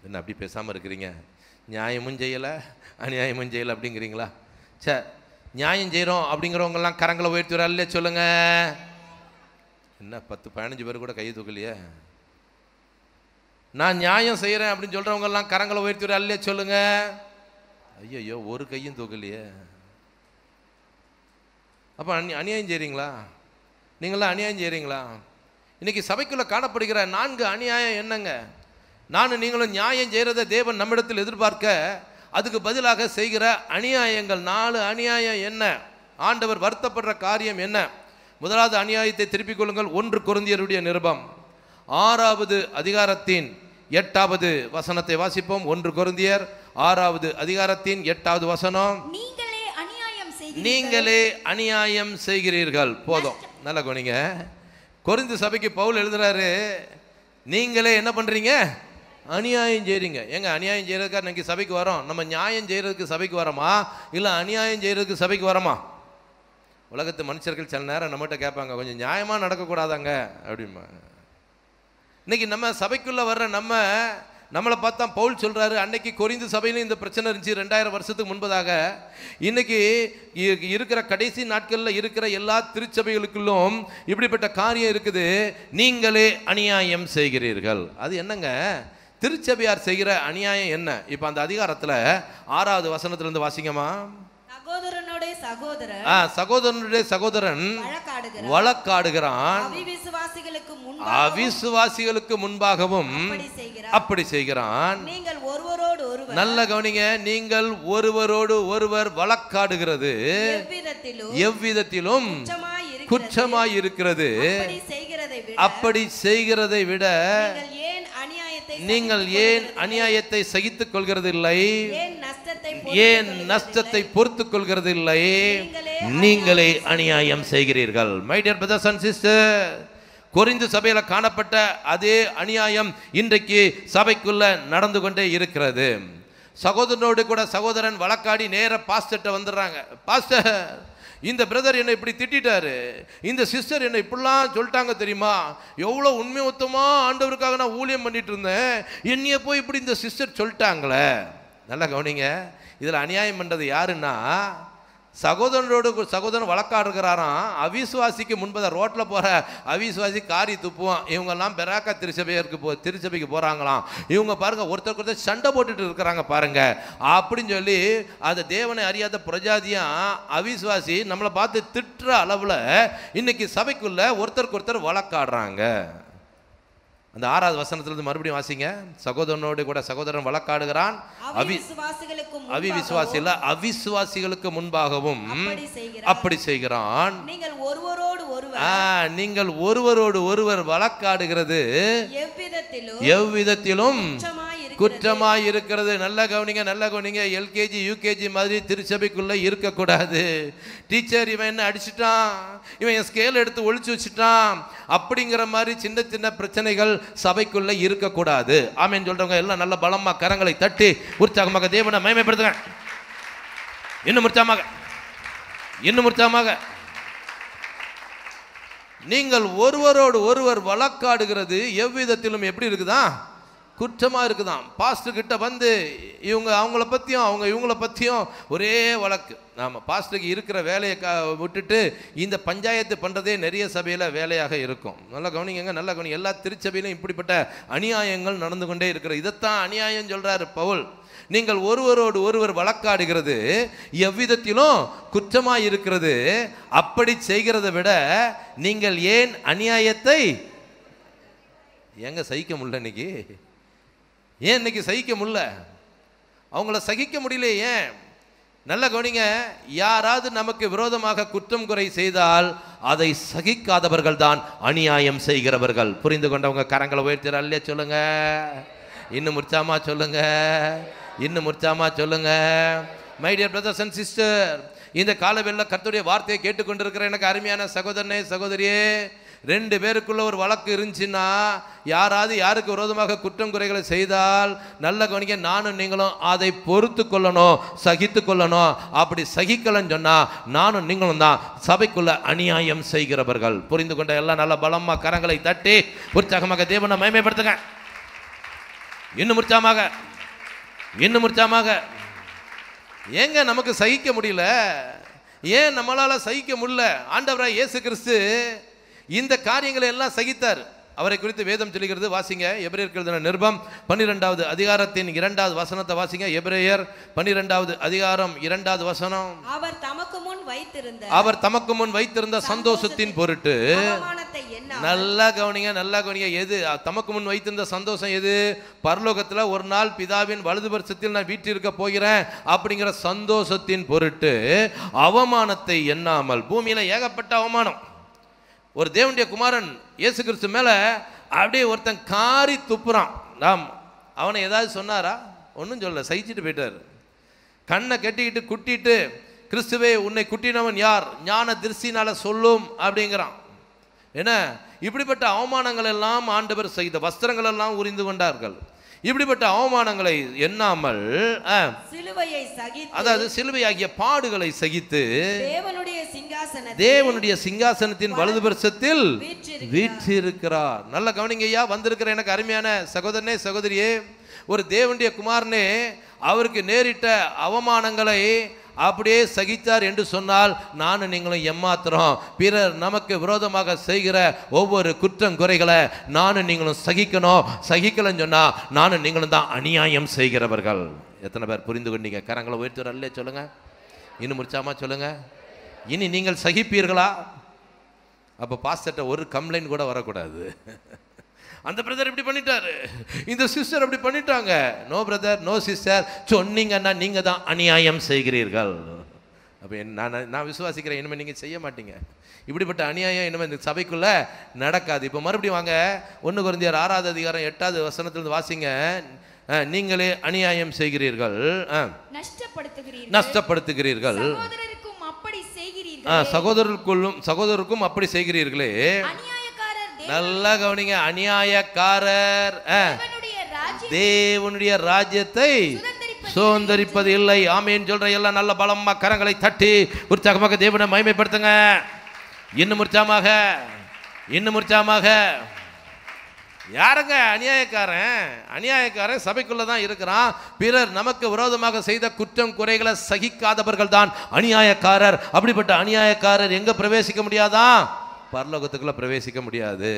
என்ன அப்படி பேசாமல் இருக்கிறீங்க? நியாயமும் செய்யலை அநியாயமும் செய்யலை அப்படிங்கிறீங்களா? சே, நியாயம் செய்கிறோம் அப்படிங்கிறவங்கெல்லாம் கரங்களை உயர்த்துறாலே சொல்லுங்க. என்ன 10-15 பேர் கூட கை தூக்கலையே. நான் நியாயம் செய்கிறேன் அப்படின்னு சொல்கிறவங்கெல்லாம் கரங்களை உயர்த்துறாலே சொல்லுங்க. ஐயோ, ஒரு கையும் தூக்கலையே. அப்போ அநியாயம் செய்கிறீங்களா? நீங்களாம் அநியாயம் செய்கிறீங்களா? இன்னைக்கு சபைக்குள்ள காணப்படுகிற 4 அநியாயம் என்னங்க? நானும் நீங்களும் நியாயம் செய்கிறத தேவன் நம்மிடத்தில் எதிர்பார்க்க அதுக்கு பதிலாக செய்கிற அநியாயங்கள் 4 அநியாயம் என்ன? ஆண்டவர் வருத்தப்படுற காரியம் என்ன? முதலாவது அநியாயத்தை திருப்பிக் கொள்ளுங்கள். 1 கொரிந்தியருடைய நிருபம் 6வது அதிகாரத்தின் 8வது வசனத்தை வாசிப்போம். 1 கொரிந்தியர் 6வது அதிகாரத்தின் 8வது வசனம். நீங்களே அநியாயம் செய்கிறீர்கள். போதும், நல்ல கவனிங்க. கொரிந்து சபைக்கு பவுல் எழுதுறாரு, நீங்களே என்ன பண்றீங்க? அநியாயம் செய்கிறீங்க. எங்க அநியாயம் செய்யறதுக்காக இன்னைக்கு சபைக்கு வரோம்? நம்ம நியாயம் செய்யறதுக்கு சபைக்கு வரோமா, இல்லை அநியாயம் செய்யறதுக்கு சபைக்கு வரோமா? உலகத்து மனுஷர்கள் சில நேரம் நம்மகிட்ட கேட்பாங்க, கொஞ்சம் நியாயமாக நடக்கக்கூடாதாங்க அப்படிமா. இன்னைக்கு நம்ம சபைக்குள்ள வர்ற நம்மளை பார்த்தா பவுல் சொல்றாரு, அன்னைக்கு கொரிந்து சபையிலும் இந்த பிரச்சனை இருந்துச்சு 2000 வருஷத்துக்கு முன்பதாக. இன்னைக்கு இருக்கிற கடைசி நாட்களில் இருக்கிற எல்லா திருச்சபைகளுக்குள்ளும் இப்படிப்பட்ட காரியம் இருக்குது. நீங்களே அநியாயம் செய்கிறீர்கள். அது என்னங்க? திருச்சபையார் செய்கிற அநியாயம் என்ன? இப்ப அந்த அதிகாரத்துல 6வது வசனத்திலிருந்து வாசிங்கம்மா. சகோதரனுடைய சகோதரன் வழக்காடுகிறான், அவிசுவாசிகளுக்கு முன்பாகவும் அப்படி செய்கிறான். நல்ல கவனிங்க, நீங்கள் ஒருவரோடு ஒருவர் வழக்காடுகிறது எவ்விதத்திலும் குற்றமாய் இருக்கிறது. அப்படி செய்கிறதை விட நீங்கள் ஏன் அநியாயத்தை சகித்துக் கொள்கிறது இல்லை? ஏன் நஷ்டத்தை பொறுத்துக் கொள்கிறது இல்லை? நீங்களே அநியாயம் செய்கிறீர்கள். My dear brothers and sister, Corinth சபையில காணப்பட்ட அதே அநியாயம் இன்றைக்கு சபைக்குள்ள நடந்து கொண்டே இருக்கிறது. சகோதரனோடு கூட சகோதரன் வழக்காடி நேர பாஸ்டர்ட்ட வந்துடுறாங்க. பாஸ்டர், இந்த பிரதர் என்னை இப்படி திட்டாரு, இந்த சிஸ்டர் என்னை இப்படிலாம் சொல்லிட்டாங்க தெரியுமா, எவ்வளோ உண்மையுத்தமா ஆண்டவருக்காக நான் ஊழியம் பண்ணிட்டு இருந்தேன், என்னைய போய் இப்படி இந்த சிஸ்டர் சொல்லிட்டாங்களே. நல்லா கவனிங்க, இதில் அநியாயம் பண்ணுறது யாருன்னா, சகோதரனோடு சகோதரன் வழக்காடுகிறாராம். அவிசுவாசிக்கு முன்பதாக ரோட்டில் போகிற அவிசுவாசி காரி துப்புவான். இவங்கெல்லாம் பெராக்கா திருச்சபைக்கு போகிறாங்களாம். இவங்க பாருங்கள் ஒருத்தருக்கு சண்டை போட்டுட்டு இருக்கிறாங்க பாருங்க அப்படின்னு சொல்லி அந்த தேவனை அறியாத பிரஜாதியாக அவிசுவாசி நம்மளை பார்த்து திட்டுற அளவில் இன்னைக்கு சபைக்குள்ள ஒருத்தருக்கு ஒருத்தர் வழக்காடுறாங்க. அந்த 6வது வசனத்திலிருந்து மறுபடியும் வாசிங்க. சகோதரனோடு கூட சகோதரன் வழக்காடுகிறான், அவிசுவாசிகளுக்கு முன்பாகவும் அப்படி செய்கிறான். நீங்கள் ஒருவரோடு ஒருவர் வழக்காடுகிறது எவ்விதத்திலும் குற்றமாய் இருக்கிறது. நல்லா கவனிங்க. எல்கேஜி யூகேஜி மாதிரி திருச்சபைக்குள்ள இருக்கக்கூடாது. டீச்சர் இவன் என்ன அடிச்சுட்டான், இவன் என் ஸ்கேல் எடுத்து ஒழிச்சு வச்சுட்டான் அப்படிங்கிற மாதிரி சின்ன சின்ன பிரச்சனைகள் சபைக்குள்ள இருக்கக்கூடாது. ஆமென் சொல்றவங்க எல்லாம் நல்ல பலமா கரங்களை தட்டி உற்சாகமாக தேவனை மகிமைப்படுத்துங்க. இன்னும் உற்சாகமாக. நீங்கள் ஒருவரோடு ஒருவர் வழக்காடுகிறது எவ்விதத்திலும் எப்படி இருக்குதா? குற்றமா இருக்குதான். பாஸ்டர் கிட்ட வந்து இவங்க அவங்கள பத்தியும் அவங்க இவங்கள பத்தியும் ஒரே வழக்கு. நாம பாஸ்டருக்கு இருக்கிற வேலையை விட்டுட்டு இந்த பஞ்சாயத்து பண்றதே நிறைய சபையில வேலையாக இருக்கும். நல்லா கவனிங்க, நல்லா கவனிங்க. எல்லா திருச்சபையிலும் இப்படிப்பட்ட அநியாயங்கள் நடந்து கொண்டே இருக்கிறது. இதைத்தான் அநியாயம் சொல்றாரு பவுல். நீங்கள் ஒருவரோடு ஒருவர் வழக்காடுகிறது எவ்விதத்திலும் குற்றமாய் இருக்கிறது. அப்படி செய்கிறதை விட நீங்கள் ஏன் அநியாயத்தை ஏங்க சகிக்க முடியல? இன்னைக்கு ஏன் இன்னைக்கு சகிக்க முடியல? அவங்கள சகிக்க முடியல. ஏன்? நல்ல கவனிங்க, யாராவது நமக்கு விரோதமாக குற்றம் குறை செய்தால் அதை சகிக்காதவர்கள் தான் அநியாயம் செய்கிறவர்கள். புரிந்து கொண்டவங்க கரங்களை உயர்த்தி அல்ல சொல்லுங்க. இன்னும் உற்சாகமா சொல்லுங்க, இன்னும் உற்சாகமா சொல்லுங்க. My dear brothers and sister, இந்த காலவெளியில் கர்த்தருடைய வார்த்தையை கேட்டுக்கொண்டிருக்கிற எனக்கு அருமையான சகோதரனே சகோதரியே, ரெண்டு பேருக்குள்ள ஒரு வழக்கு இருந்துச்சுன்னா யாராவது யாருக்கு விரோதமாக குற்றம் குறைகளை செய்தால் நல்ல கவனிக்க, நானும் நீங்களும் அதை பொறுத்து கொள்ளணும், சகித்து கொள்ளணும். அப்படி சகிக்கலன்னு சொன்னா நானும் நீங்களும் தான் சபைக்குள்ள அநியாயம் செய்கிறவர்கள். புரிந்து கொண்ட எல்லாம் நல்ல பலமா கரங்களை தட்டி உற்சாகமாக தேவனை மகிமைப்படுத்துங்க. இன்னும் உற்சாகமாக, இன்னும் உற்சாகமாக. ஏங்க நமக்கு சகிக்க முடியல? ஏன் நம்மளால சகிக்க முடியல? ஆண்டவராய் இயேசு கிறிஸ்து இந்த காரியங்களை எல்லாம் சகித்தார். அவரை குறித்து வேதம் சொல்லுகிறது. வாசிங்க, எபிரேயருக்கு எழுதின நிருபம் 12வது அதிகாரத்தின் 2வது வசனத்தை வாசிங்க. எபிரேயர் 12வது அதிகாரம் 2வது வசனம். அவர் தமக்கு முன் வைத்திருந்த சந்தோஷத்தின் பொருட்டு நல்லா கவனிங்க, நல்லா கவனிங்க. எது தமக்கு முன் வைத்திருந்த சந்தோஷம்? எது? பரலோகத்தில் ஒரு நாள் பிதாவின் வலதுபட்சத்தில் நான் வீற்றிருக்க போகிறேன் அப்படிங்கிற சந்தோஷத்தின் பொருட்டு அவமானத்தை எண்ணாமல். பூமியில ஏகப்பட்ட அவமானம். ஒரு தேவனுடைய குமாரன் இயேசு கிறிஸ்து மேல அப்படியே ஒருத்தன் காரி துப்புறான். நாம் அவனை ஏதாவது சொன்னாரா? ஒன்றும் சொல்லல, சகிச்சுட்டு போயிட்டார். கண்ணை கட்டிக்கிட்டு குட்டிட்டு, கிறிஸ்துவே உன்னை குட்டினவன் யார்? ஞான திருஷ்டினால சொல்லும் அப்படிங்கிறான். என்ன இப்படிப்பட்ட அவமானங்கள் எல்லாம் ஆண்டவர் செய்த வஸ்திரங்கள் எல்லாம் உரிந்து கொண்டார்கள். இப்படிப்பட்ட அவமானங்களை எண்ணாமல் அதாவது சிலுவையாகிய பாடுகளை சகித்து தேவனுடைய சிங்காசனத்தின் வலதுபட்சத்தில் வீற்றிருக்கிறார். நல்ல கவனிங்க ஐயா, வந்திருக்கிற எனக்கு அருமையான சகோதரனே சகோதரியே, ஒரு தேவனுடைய குமாரனே அவருக்கு நேரிட்ட அவமானங்களை அப்படியே சகித்தார் என்று சொன்னால் நானும் நீங்களும் எம்மாத்திரம் பிறர் நமக்கு விரோதமாக செய்கிற ஒவ்வொரு குற்றம் குறைகளை நானும் நீங்களும் சகிக்கணும். சகிக்கலன்னு சொன்னா நானும் நீங்களும் தான் அநியாயம் செய்கிறவர்கள். எத்தனை பேர் புரிந்து கொண்டீங்க? கரங்களை உயர்த்துற அல்ல சொல்லுங்க. இன்னும் முடிச்சாமா சொல்லுங்க. இனி நீங்கள் சகிப்பீர்களா? அப்ப பாஸ்டர்ட்ட ஒரு கம்ப்ளைண்ட் கூட வரக்கூடாது. அந்த பிரதர் இப்படி பண்ணிட்டாரு, இந்த சிஸ்டர் அப்படி பண்ணிட்டாங்க. நோ பிரதர், நோ சிஸ்டர், சொன்னீங்கன்னா நீங்க தான் அநியாயம் செய்கிறீர்கள். அப்போ நான் விசுவாசிக்கிறேன், இனிமேல் நீங்கள் செய்ய மாட்டீங்க. இப்படிப்பட்ட அநியாயம் இனிமேல் இந்த சபைக்குள்ள நடக்காது. இப்போ மறுபடியும் வாங்க, 1 கொரிந்தியர் 6வது அதிகாரம் 8வது வசனத்திலிருந்து வாசிங்க. நீங்களே அநியாயம் செய்கிறீர்கள், நஷ்டப்படுத்துகிறீர்கள், சகோதரருக்கும் அப்படி செய்கிறீர்களே. நல்லா கவனிங்க, அநியாயக்காரர் தேவனுடைய ராஜ்யத்தை சுதந்தரிப்பது இல்லை. ஆமேன் சொல்ற எல்லாம் நல்ல பலமா கரங்களை தட்டி உற்சாகமாக தேவனை மகிமைப்படுத்துங்க. இன்னும் உற்சாகமாக, இன்னும் உற்சாகமாக. யாருங்க அநியாயக்காரன்? அநியாயக்காரன் சபைக்குள்ள தான் இருக்கிறான். பிறர் நமக்கு விரோதமாக செய்த குற்றம் குறைகளை சகிக்காதவர்கள் தான் அநியாயக்காரர். அப்படிப்பட்ட அநியாயக்காரர் எங்க பிரவேசிக்க முடியாதா? பரலோகத்துக்குள்ள பிரவேசிக்க முடியாது.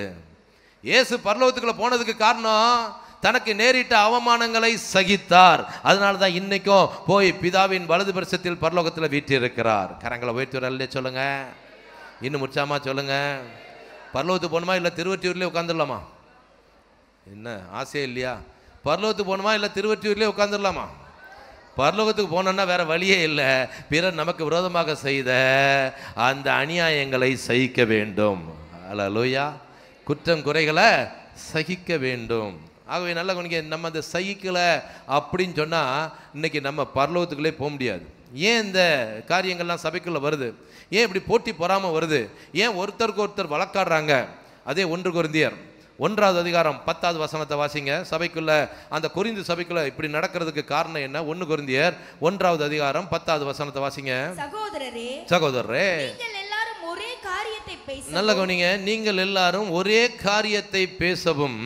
இயேசு பரலோகத்துக்குள்ள போனதுக்கு காரணம் தனக்கு நேரிட்ட அவமானங்களை சகித்தார். அதனால தான் இன்னைக்கும் போய் பிதாவின் வலது பரிசத்தில் பரலோகத்தில் வீற்றிருக்கிறார். கரங்களை உயர்த்தி சொல்லுங்க. இன்னும் உற்சாகமா சொல்லுங்க. பரலோகத்துக்கு போகணுமா இல்லை திருவற்றியூர்லேயே உட்காந்துடலாமா? என்ன ஆசையே இல்லையா? பரலோகத்துக்கு போகணுமா இல்லை திருவற்றியூர்லேயே உட்காந்துடலாமா? பரலோகத்துக்கு போனோன்னா வேற வழியே இல்லை. பிறர் நமக்கு விரோதமாக செய்த அந்த அநியாயங்களை சகிக்க வேண்டும். அல்லேலூயா. குற்றம் குறைகளை சகிக்க வேண்டும். ஆகவே நல்ல கவனிக்க, நம்ம அந்த சகிக்கலை அப்படின்னு சொன்னால் இன்னைக்கு நம்ம பரலோகத்துக்குள்ளே போக முடியாது. ஏன் இந்த காரியங்கள்லாம் சபைக்குள்ளே வருது? ஏன் இப்படி போட்டி பொறாமல் வருது? ஏன் ஒருத்தருக்கு ஒருத்தர் வழக்காடுறாங்க? அதே 1 கொரிந்தியர் 1வது அதிகாரம் 10வது வசனத்தை வாசிங்க. சபைக்குள்ள, அந்த கொரிந்து சபைக்குள்ள இப்படி நடக்கிறதுக்கு காரணம் என்ன? 1 கொரிந்தியர் 1வது அதிகாரம் 10வது வசனத்தை வாசிங்க. சகோதரரே, நல்ல கவனிங்க, நீங்கள் எல்லாரும் ஒரே காரியத்தை பேசவும்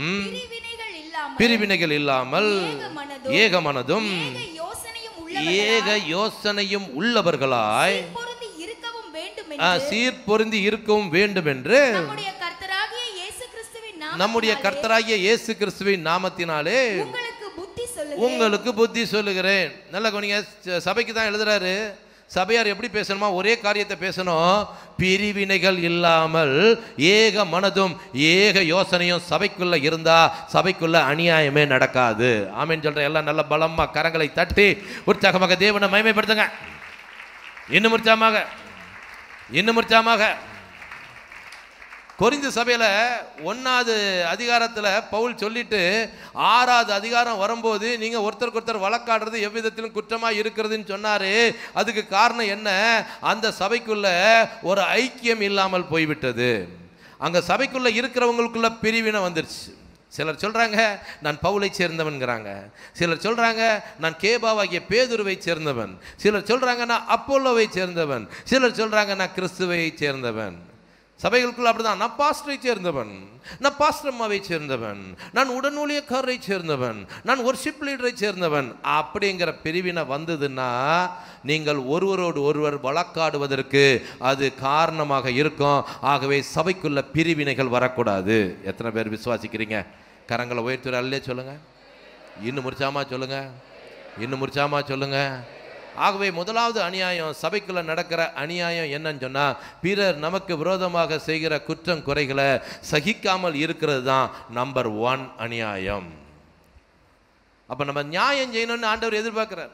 பிரிவினைகள் இல்லாமல் ஏக மனதும் ஏக யோசனையும் உள்ளவர்களாய் சீர்பொருந்தி இருக்கவும் வேண்டும் என்று நம்முடைய கர்த்தராகிய இயேசு கிறிஸ்துவின் நாமத்தினாலே உங்களுக்கு புத்தி சொல்லுகிறேன். நல்ல கவனிங்க, சபைக்கு தான் எழுதுறாரு. சபையார் எப்படி பேசணுமா? ஒரே காரியத்தை பேசணும். பிரிவினைகள் இல்லாமல் ஏக மனதும் ஏக யோசனையும் சபைக்குள்ள இருந்தா சபைக்குள்ள அநியாயமே நடக்காது. ஆமென் சொல்ற எல்லாம் நல்ல பலமா கரங்களை தட்டி உற்சாகமாக தேவனை மகிமைப்படுத்துங்க. இன்னும் உற்சாகமாக கொரிந்து சபையில 1வது அதிகாரத்துல பவுல் சொல்லிட்டு 6வது அதிகாரம் வரும்போது நீங்க ஒருத்தருக்கு ஒருத்தர் வழக்காடுறது எவ்விதத்திலும் குற்றமா இருக்கிறதுன்னு சொன்னாரு. அதுக்கு காரணம் என்ன? அந்த சபைக்குள்ள ஒரு ஐக்கியம் இல்லாமல் போய்விட்டது. அங்க சபைக்குள்ள இருக்கிறவங்களுக்குள்ள பிரிவினை வந்துருச்சு. சிலர் சொல்றாங்க நான் பவுலை சேர்ந்தவன்கிறாங்க, சிலர் சொல்றாங்க நான் கேபாவாகிய பேதுருவை சேர்ந்தவன், சிலர் சொல்றாங்க நான் அப்போலோவை சேர்ந்தவன், சிலர் சொல்றாங்க நான் கிறிஸ்துவை சேர்ந்தவன். சபைகளுக்குள்ள அப்படிதான். நான் பாஸ்டரை சேர்ந்தவன், நான் பாஸ்டர் அம்மாவை சேர்ந்தவன், நான் உடனூழியக்காரரை சேர்ந்தவன், நான் வொர்ஷிப் லீடரை சேர்ந்தவன் அப்படிங்கிற பிரிவினை வந்ததுன்னா நீங்கள் ஒருவரோடு ஒருவர் வழக்காடுவதற்கு அது காரணமாக இருக்கும். ஆகவே சபைக்குள்ள பிரிவினைகள் வரக்கூடாது. எத்தனை பேர் விசுவாசிக்கிறீங்க? கரங்களை உயர்த்துற அல்லே சொல்லுங்க. இன்னும் முடிச்சாமா சொல்லுங்க. ஆகவே முதலாவது அநியாயம், சபைக்குள்ள நடக்கிற அநியாயம் என்னன்னு சொன்னா பிறர் நமக்கு விரோதமாக செய்கிற குற்றம் குறைகளை சகிக்காமல் இருக்கிறது தான் நம்பர் 1 அநியாயம். அப்ப நம்ம நியாயம் செய்யணும்னு ஆண்டவர் எதிர்பார்க்கிறார்.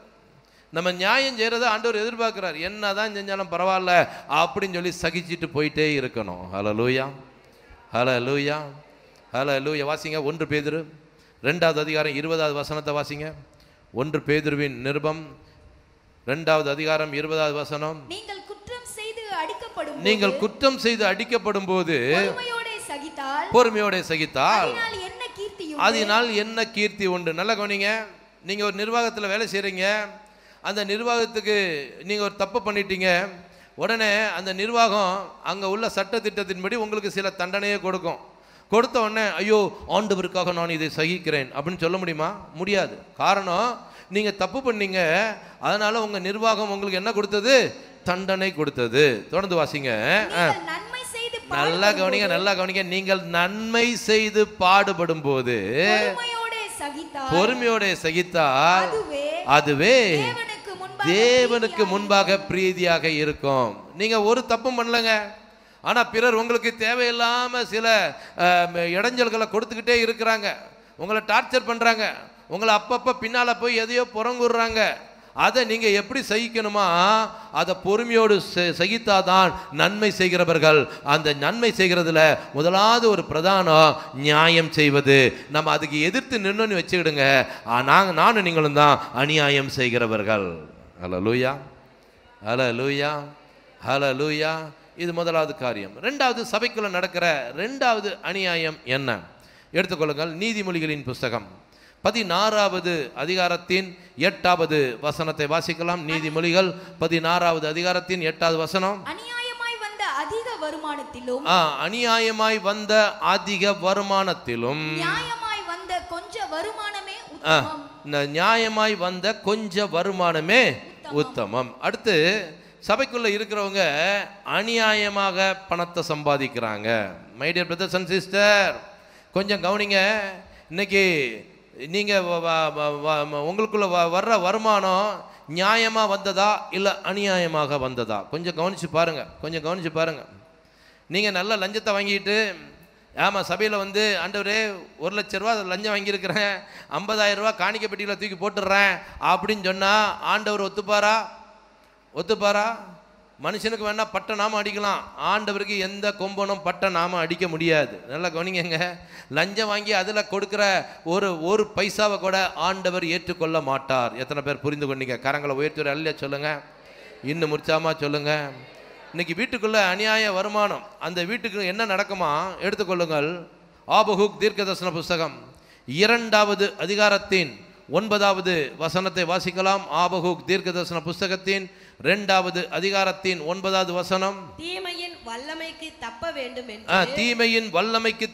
நம்ம நியாயம் செய்யறதை ஆண்டவர் எதிர்பார்க்கிறார். என்னதான் செஞ்சாலும் பரவாயில்ல அப்படின்னு சொல்லி சகிச்சிட்டு போயிட்டே இருக்கணும். ஹல்லேலூயா, ஹல்லேலூயா, ஹல்லேலூயா. வாசிங்க 1 பேதுரு 2வது அதிகாரம் 20வது வசனத்தை வாசிங்க. 1 பேதுருவின் நிருபம் 2வது அதிகாரம் 20வது வசனம். நீங்கள் குற்றம் செய்து அடிக்கப்படும் போது பொறுமையோட சகித்தால் அதனால் என்ன கீர்த்தி உண்டு? நல்ல கவனிங்க. நீங்க ஒரு நிர்வாகத்தில் வேலை செய்றீங்க. அந்த நிர்வாகத்துக்கு நீங்க ஒரு தப்பு பண்ணிட்டீங்க. உடனே அந்த நிர்வாகம் அங்க உள்ள சட்ட திட்டத்தின்படி உங்களுக்கு சில தண்டனையை கொடுக்கும். கொடுத்த உடனே ஐயோ ஆண்டவருக்காக நான் இதை சகிக்கிறேன் அப்படின்னு சொல்ல முடியுமா? முடியாது. காரணம், நீங்க தப்பு பண்ணீங்க, அதனால உங்க நிர்வாகம் உங்களுக்கு என்ன கொடுத்தது? தண்டனை கொடுத்தது. தொடர்ந்து வாசிங்க. நல்லா கவனிங்க. நீங்கள் நன்மை செய்து பாடுபடும் போது பொறுமையோட சகித்தால் அதுவே தேவனுக்கு முன்பாக பிரீதியாக இருக்கும். நீங்க ஒரு தப்பும் பண்ணலங்க, ஆனா பிறர் உங்களுக்கு தேவையில்லாம சில இடைஞ்சல்களை கொடுத்துக்கிட்டே இருக்கிறாங்க, உங்களை டார்ச்சர் பண்றாங்க, உங்களை அப்பப்ப பின்னால போய் எதையோ புறங்குறாங்க. அதை நீங்க எப்படி சகிக்கணுமா? அதை பொறுமையோடு சகித்தாதான் நன்மை செய்கிறவர்கள். அந்த நன்மை செய்கிறதுல முதலாவது ஒரு பிரதானம் நியாயம் செய்வது. நம்ம அதுக்கு எதிர்த்து நின்னு வச்சுக்கிடுங்க, நானும் நீங்களும் தான் அநியாயம் செய்கிறவர்கள். ஹல்லேலூயா, ஹல்லேலூயா, ஹல்லேலூயா. இது முதலாவது காரியம். 2வது சபைக்குள்ள நடக்கிற 2வது அநியாயம் என்ன? எடுத்துக்கொள்ளுங்கள். நீதிமொழிகளின் புஸ்தகம் 16வது அதிகாரத்தின் 8வது வசனத்தை வாசிக்கலாம். நீதிமொழிகள் 16வது அதிகாரத்தின் 8வது வசனம். அநியாயமாய் வந்த அதிக வருமானத்திலும் நியாயமாய் வந்த கொஞ்ச வருமானமே உத்தமம். அடுத்து, சபைக்குள்ள இருக்கிறவங்க அநியாயமாக பணத்தை சம்பாதிக்கிறாங்க. My dear brothers and sister, கொஞ்சம் கவனிங்க. இன்னைக்கு நீங்க உங்களுக்குள்ள வர்ற வருமானம் நியாயமா வந்ததா இல்ல அநியாயமாக வந்ததா? கொஞ்சம் கவனிச்சு பாருங்க. நீங்க நல்ல லஞ்சத்தை வாங்கிட்டு, ஆமா சபையில் ஆண்டவரே 1 லட்ச ரூபா லஞ்சம் வாங்கியிருக்கிறேன், 50,000 ரூபா காணிக்க பெட்டியில் தூக்கி போட்டுடுறேன் அப்படின்னு சொன்னா ஆண்டவர் ஒத்துப்பாரா? மனுஷனுக்கு வேணா பட்ட நாம அடிக்கலாம், ஆண்டவருக்கு எந்த கொம்பனும் பட்ட நாம அடிக்க முடியாது. நல்லா கவனிங்க. லஞ்சம் வாங்கி அதுல கொடுக்கிற ஒரு பைசாவை கூட ஆண்டவர் ஏற்றுக்கொள்ள மாட்டார். எத்தனை பேர் புரிந்து கொண்டீங்க? கரங்களை உயர்த்துற அல்ல சொல்லுங்க. இன்னும் முடிச்சாமா சொல்லுங்க. இன்னைக்கு வீட்டுக்குள்ள அநியாய வருமானம், அந்த வீட்டுக்கு என்ன நடக்குமா? எடுத்துக்கொள்ளுங்கள். ஆபகுக் தீர்க்கதரிசன புஸ்தகம் 2வது அதிகாரத்தின் 9வது வசனத்தை வாசிக்கலாம். ஆபகுக் தீர்க்கதரிசன புஸ்தகத்தின் 2வது அதிகாரத்தின் 9வது வசனம். தீமையின் வல்லமைக்கு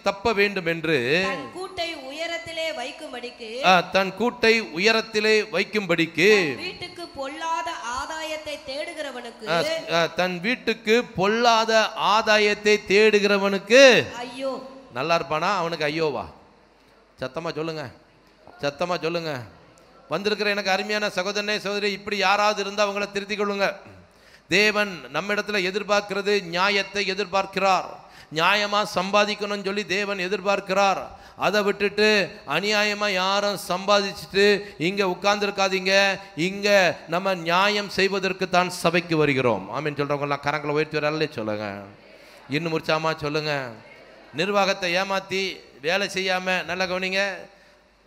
தப்ப வேண்டும் என்று தன் கூட்டை உயரத்திலே வைக்கும்படிக்கு தன் கூட்டை உயரத்திலே வைக்கும்படிக்கு வீட்டுக்கு பொல்லாத ஆதாயத்தை தேடுகிறவனுக்கு தன் வீட்டுக்கு பொல்லாத ஆதாயத்தை தேடுகிறவனுக்கு ஐயோ. நல்லா இருப்பானா? அவனுக்கு ஐயோவா? சத்தமா சொல்லுங்க, சத்தமா சொல்லுங்க. வந்திருக்கிற எனக்கு அருமையான சகோதரனே சகோதரி, இப்படி யாராவது இருந்தால் அவங்கள திருத்திக் கொள்ளுங்க. தேவன் நம்ம இடத்துல எதிர்பார்க்கிறது நியாயத்தை எதிர்பார்க்கிறார். நியாயமாக சம்பாதிக்கணும்னு சொல்லி தேவன் எதிர்பார்க்கிறார். அதை விட்டுட்டு அநியாயமாக யாரும் சம்பாதிச்சுட்டு இங்கே உட்கார்ந்துருக்காதீங்க. இங்கே நம்ம நியாயம் செய்வதற்கு தான் சபைக்கு வருகிறோம். ஆமீன் சொல்கிறவங்களாம் கரங்களை உயர்த்தி வரலே சொல்லுங்க. இன்னும் உற்சாகமாக சொல்லுங்க. நிர்வாகத்தை ஏமாற்றி வேலை செய்யாமல், நல்லா கவனிங்க,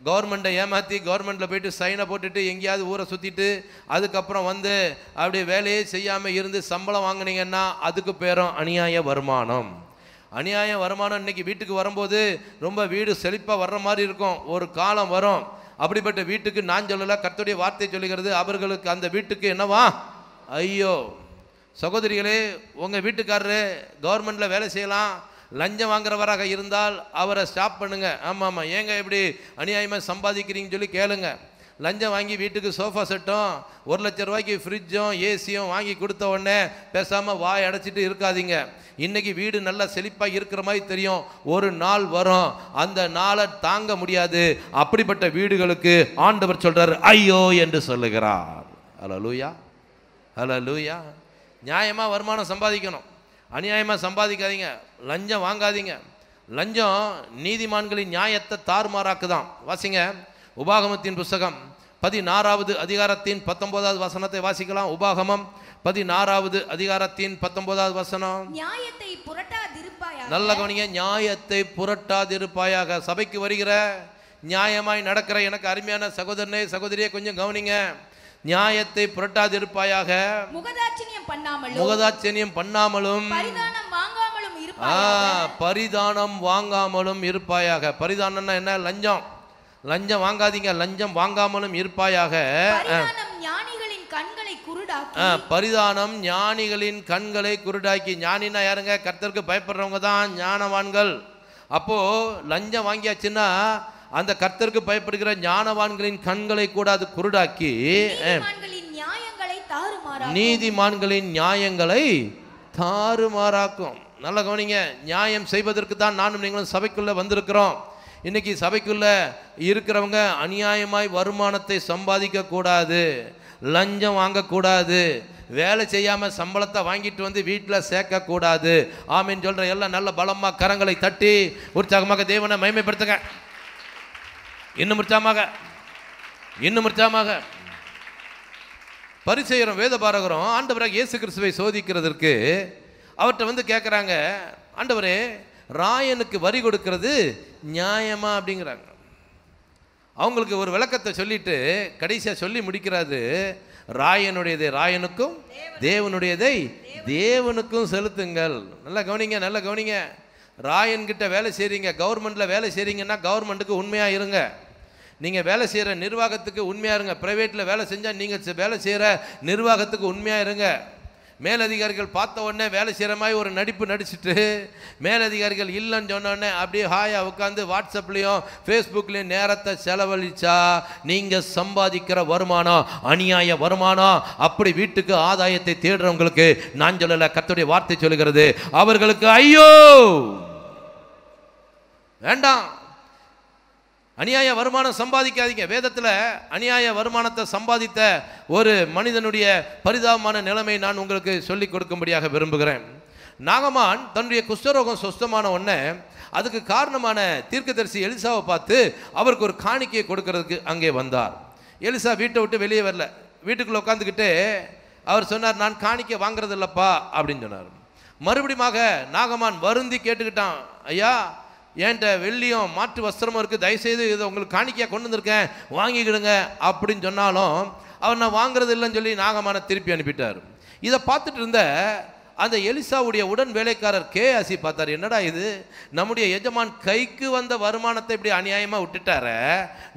கவர்மெண்ட்டை ஏமாற்றி கவர்மெண்ட்டில் போயிட்டு சைனை போட்டுட்டு எங்கேயாவது ஊரை சுற்றிட்டு அதுக்கப்புறம் வந்து அப்படியே வேலையே செய்யாமல் இருந்து சம்பளம் வாங்கினீங்கன்னா அதுக்கு பேரும் அநியாய வருமானம். அநியாய வருமானம் இன்னைக்கு வீட்டுக்கு வரும்போது ரொம்ப வீடு செழிப்பாக வர்ற மாதிரி இருக்கும். ஒரு காலம் வரும், அப்படிப்பட்ட வீட்டுக்கு நான் சொல்லலை, கர்த்தருடைய வார்த்தை சொல்லுகிறது, அவர்களுக்கு அந்த வீட்டுக்கு என்னவா ஐயோ. சகோதரிகளே, உங்கள் வீட்டுக்காரரு கவர்மெண்ட்டில் வேலை செய்யலாம், லஞ்சம் வாங்குறவராக இருந்தால் அவரை ஸ்டாப் பண்ணுங்க. ஆமாம் ஆமாம், ஏங்க இப்படி அநியாயமாக சம்பாதிக்கிறீங்கன்னு சொல்லி கேளுங்க. லஞ்சம் வாங்கி வீட்டுக்கு சோஃபா செட்டும் 1 லட்சம் ரூபாய்க்கு ஃப்ரிட்ஜும் ஏசியும் வாங்கி கொடுத்த உடனே பேசாமல் வாய் அடைச்சிட்டு இருக்காதீங்க. இன்றைக்கி வீடு நல்லா செழிப்பாக இருக்கிற மாதிரி தெரியும், ஒரு நாள் வரும் அந்த நாளை தாங்க முடியாது. அப்படிப்பட்ட வீடுகளுக்கு ஆண்டவர் சொல்கிறார் ஐயோ என்று சொல்லுகிறார். ஹல்லேலூயா, ஹல்லேலூயா. நியாயமாக வருமானம் சம்பாதிக்கணும், அநியாயமாக சம்பாதிக்காதீங்க, லஞ்சம் வாங்காதீங்க. லஞ்சம் நீதிமான்களின் நியாயத்தை தாறுமாறாக்குதான். வாசிங்க, உபாகமத்தின் புஸ்தகம் 16வது அதிகாரத்தின் 19வது வசனத்தை வாசிக்கலாம். உபாகமம் 16வது அதிகாரத்தின் 19வது வசனம். நியாயத்தை புரட்டாதிருப்பாயாக. நல்ல கவனிங்க, நியாயத்தை புரட்டாதிருப்பாயாக. சபைக்கு வருகிற நியாயமாய் நடக்கிற எனக்கு அருமையான சகோதரனே சகோதரியே கொஞ்சம் கவனிங்க. நியாயத்தை புரட்டாதிருப்பாயாக, முகதாட்சணியம் பண்ணாமலும், முகதாட்சணியம் பண்ணாமலும், பரிதானம் வாங்காமலும் இருப்பாயாக. பரிதானம் வாங்காமலும் இருப்பாயாக. பரிதானம்னா என்ன? லஞ்சம். லஞ்சம் வாங்காதீங்க, லஞ்சம் வாங்காமலும் இருப்பாயாக. பரிதானம் ஞானிகளின் கண்களை குருடாக்கி. பரிதானம் ஞானிகளின் கண்களை குருடாக்கி. ஞானினா யாருங்க? கர்த்தருக்கு பயப்படுறவங்க தான் ஞானவான்கள். அப்போ லஞ்சம் வாங்கியாச்சுன்னா அந்த கர்த்தருக்கு பயப்படுகிற ஞானவான்களின் கண்களை கூட அது குருடாக்கி நீதிமான்களின் நியாயங்களை தாறுமாறாக்கும். நல்ல கவனிங்க, நியாயம் செய்வதற்கு தான் நானும் நீங்களும் சபைக்குள்ள வந்திருக்கிறோம். இன்னைக்கு சபைக்குள்ள இருக்கிறவங்க அநியாயமாய் வருமானத்தை சம்பாதிக்க கூடாது, லஞ்சம் வாங்கக்கூடாது, வேலை செய்யாம சம்பளத்தை வாங்கிட்டு வந்து வீட்டில் சேர்க்க கூடாது. ஆமீன் சொல்ற எல்லாம் நல்ல பலமா கரங்களை தட்டி உற்சாகமாக தேவனை மகிமைப்படுத்துங்க. இன்னும் உற்சாகமாக, இன்னும் உற்சாகமாக. பரிசேயரும் வேத பாரகரும் ஆண்டவராக இயேசு கிறிஸ்துவை சோதிக்கிறதற்கு அவர்கிட்ட வந்து கேட்குறாங்க, ஆண்டவரே ராயனுக்கு வரி கொடுக்கிறது நியாயமா அப்படிங்கிறாங்க. அவங்களுக்கு ஒரு விளக்கத்தை சொல்லிட்டு கடைசியாக சொல்லி முடிக்கிறாரு, ராயனுடையதை ராயனுக்கும் தேவனுடையதை தேவனுக்கும் செலுத்துங்கள். நல்லா கவனிங்க, நல்லா கவனிங்க. ராயன்கிட்ட வேலை செய்கிறீங்க, கவர்மெண்ட்டில் வேலை செய்கிறீங்கன்னா கவர்மெண்ட்டுக்கு உண்மையாக இருங்க. நீங்கள் வேலை செய்கிற நிர்வாகத்துக்கு உண்மையாக இருங்க. ப்ரைவேட்டில் வேலை செஞ்சால் நீங்கள் வேலை செய்கிற நிர்வாகத்துக்கு உண்மையாக இருங்க. மேலதிகாரிகள் பார்த்த உடனே வேலை செய்கிற மாதிரி ஒரு நடிப்பு நடிச்சுட்டு மேலதிகாரிகள் இல்லைன்னு சொன்னோடனே அப்படியே ஹாயாக உட்காந்து வாட்ஸ்அப்லேயும் ஃபேஸ்புக்லேயும் நேரத்தை செலவழிச்சா நீங்கள் சம்பாதிக்கிற வருமானம் அநியாய வருமானம். அப்படி வீட்டுக்கு ஆதாயத்தை தேடுறவங்களுக்கு நான் சொல்லலை, கர்த்தருடைய வார்த்தை சொல்லுகிறது, அவர்களுக்கு ஐயோ. வேண்டாம், அநியாய வருமானம் சம்பாதிக்காதீங்க. வேதத்தில் அநியாய வருமானத்தை சம்பாதித்த ஒரு மனிதனுடைய பரிதாபமான நிலைமை நான் உங்களுக்கு சொல்லிக் கொடுக்கும்படியாக விரும்புகிறேன். நாகமான் தன்னுடைய குஷ்டரோகம் சொஸ்தமான உடனே அதுக்கு காரணமான தீர்க்கதரிசி எலிசாவை பார்த்து அவருக்கு ஒரு காணிக்கையை கொடுக்கறதுக்கு அங்கே வந்தார். எலிசா வீட்டை விட்டு வெளியே வரல, வீட்டுக்குள்ளே உட்காந்துக்கிட்டு அவர் சொன்னார், நான் காணிக்கை வாங்குறது இல்லைப்பா அப்படின்னு சொன்னார். மறுபடியும் நாகமான் வருந்தி கேட்டுக்கிட்டான், ஐயா என்கிட்ட வெள்ளியும் மாற்று வஸ்திரமும் இருக்குது, தயவுசெய்து இதை உங்களுக்கு காணிக்கையாக கொண்டு வந்திருக்கேன், வாங்கிக்கிடுங்க அப்படின்னு சொன்னாலும் அவர் நான் வாங்குறது இல்லைன்னு சொல்லி நாகமான திருப்பி அனுப்பிட்டார். இதை பார்த்துட்டு இருந்த அந்த எலிசாவுடைய உடன் வேலைக்காரர் கேயாசி பார்த்தார், என்னடா இது, நம்முடைய எஜமான் கைக்கு வந்த வருமானத்தை இப்படி அநியாயமாக விட்டுட்டார,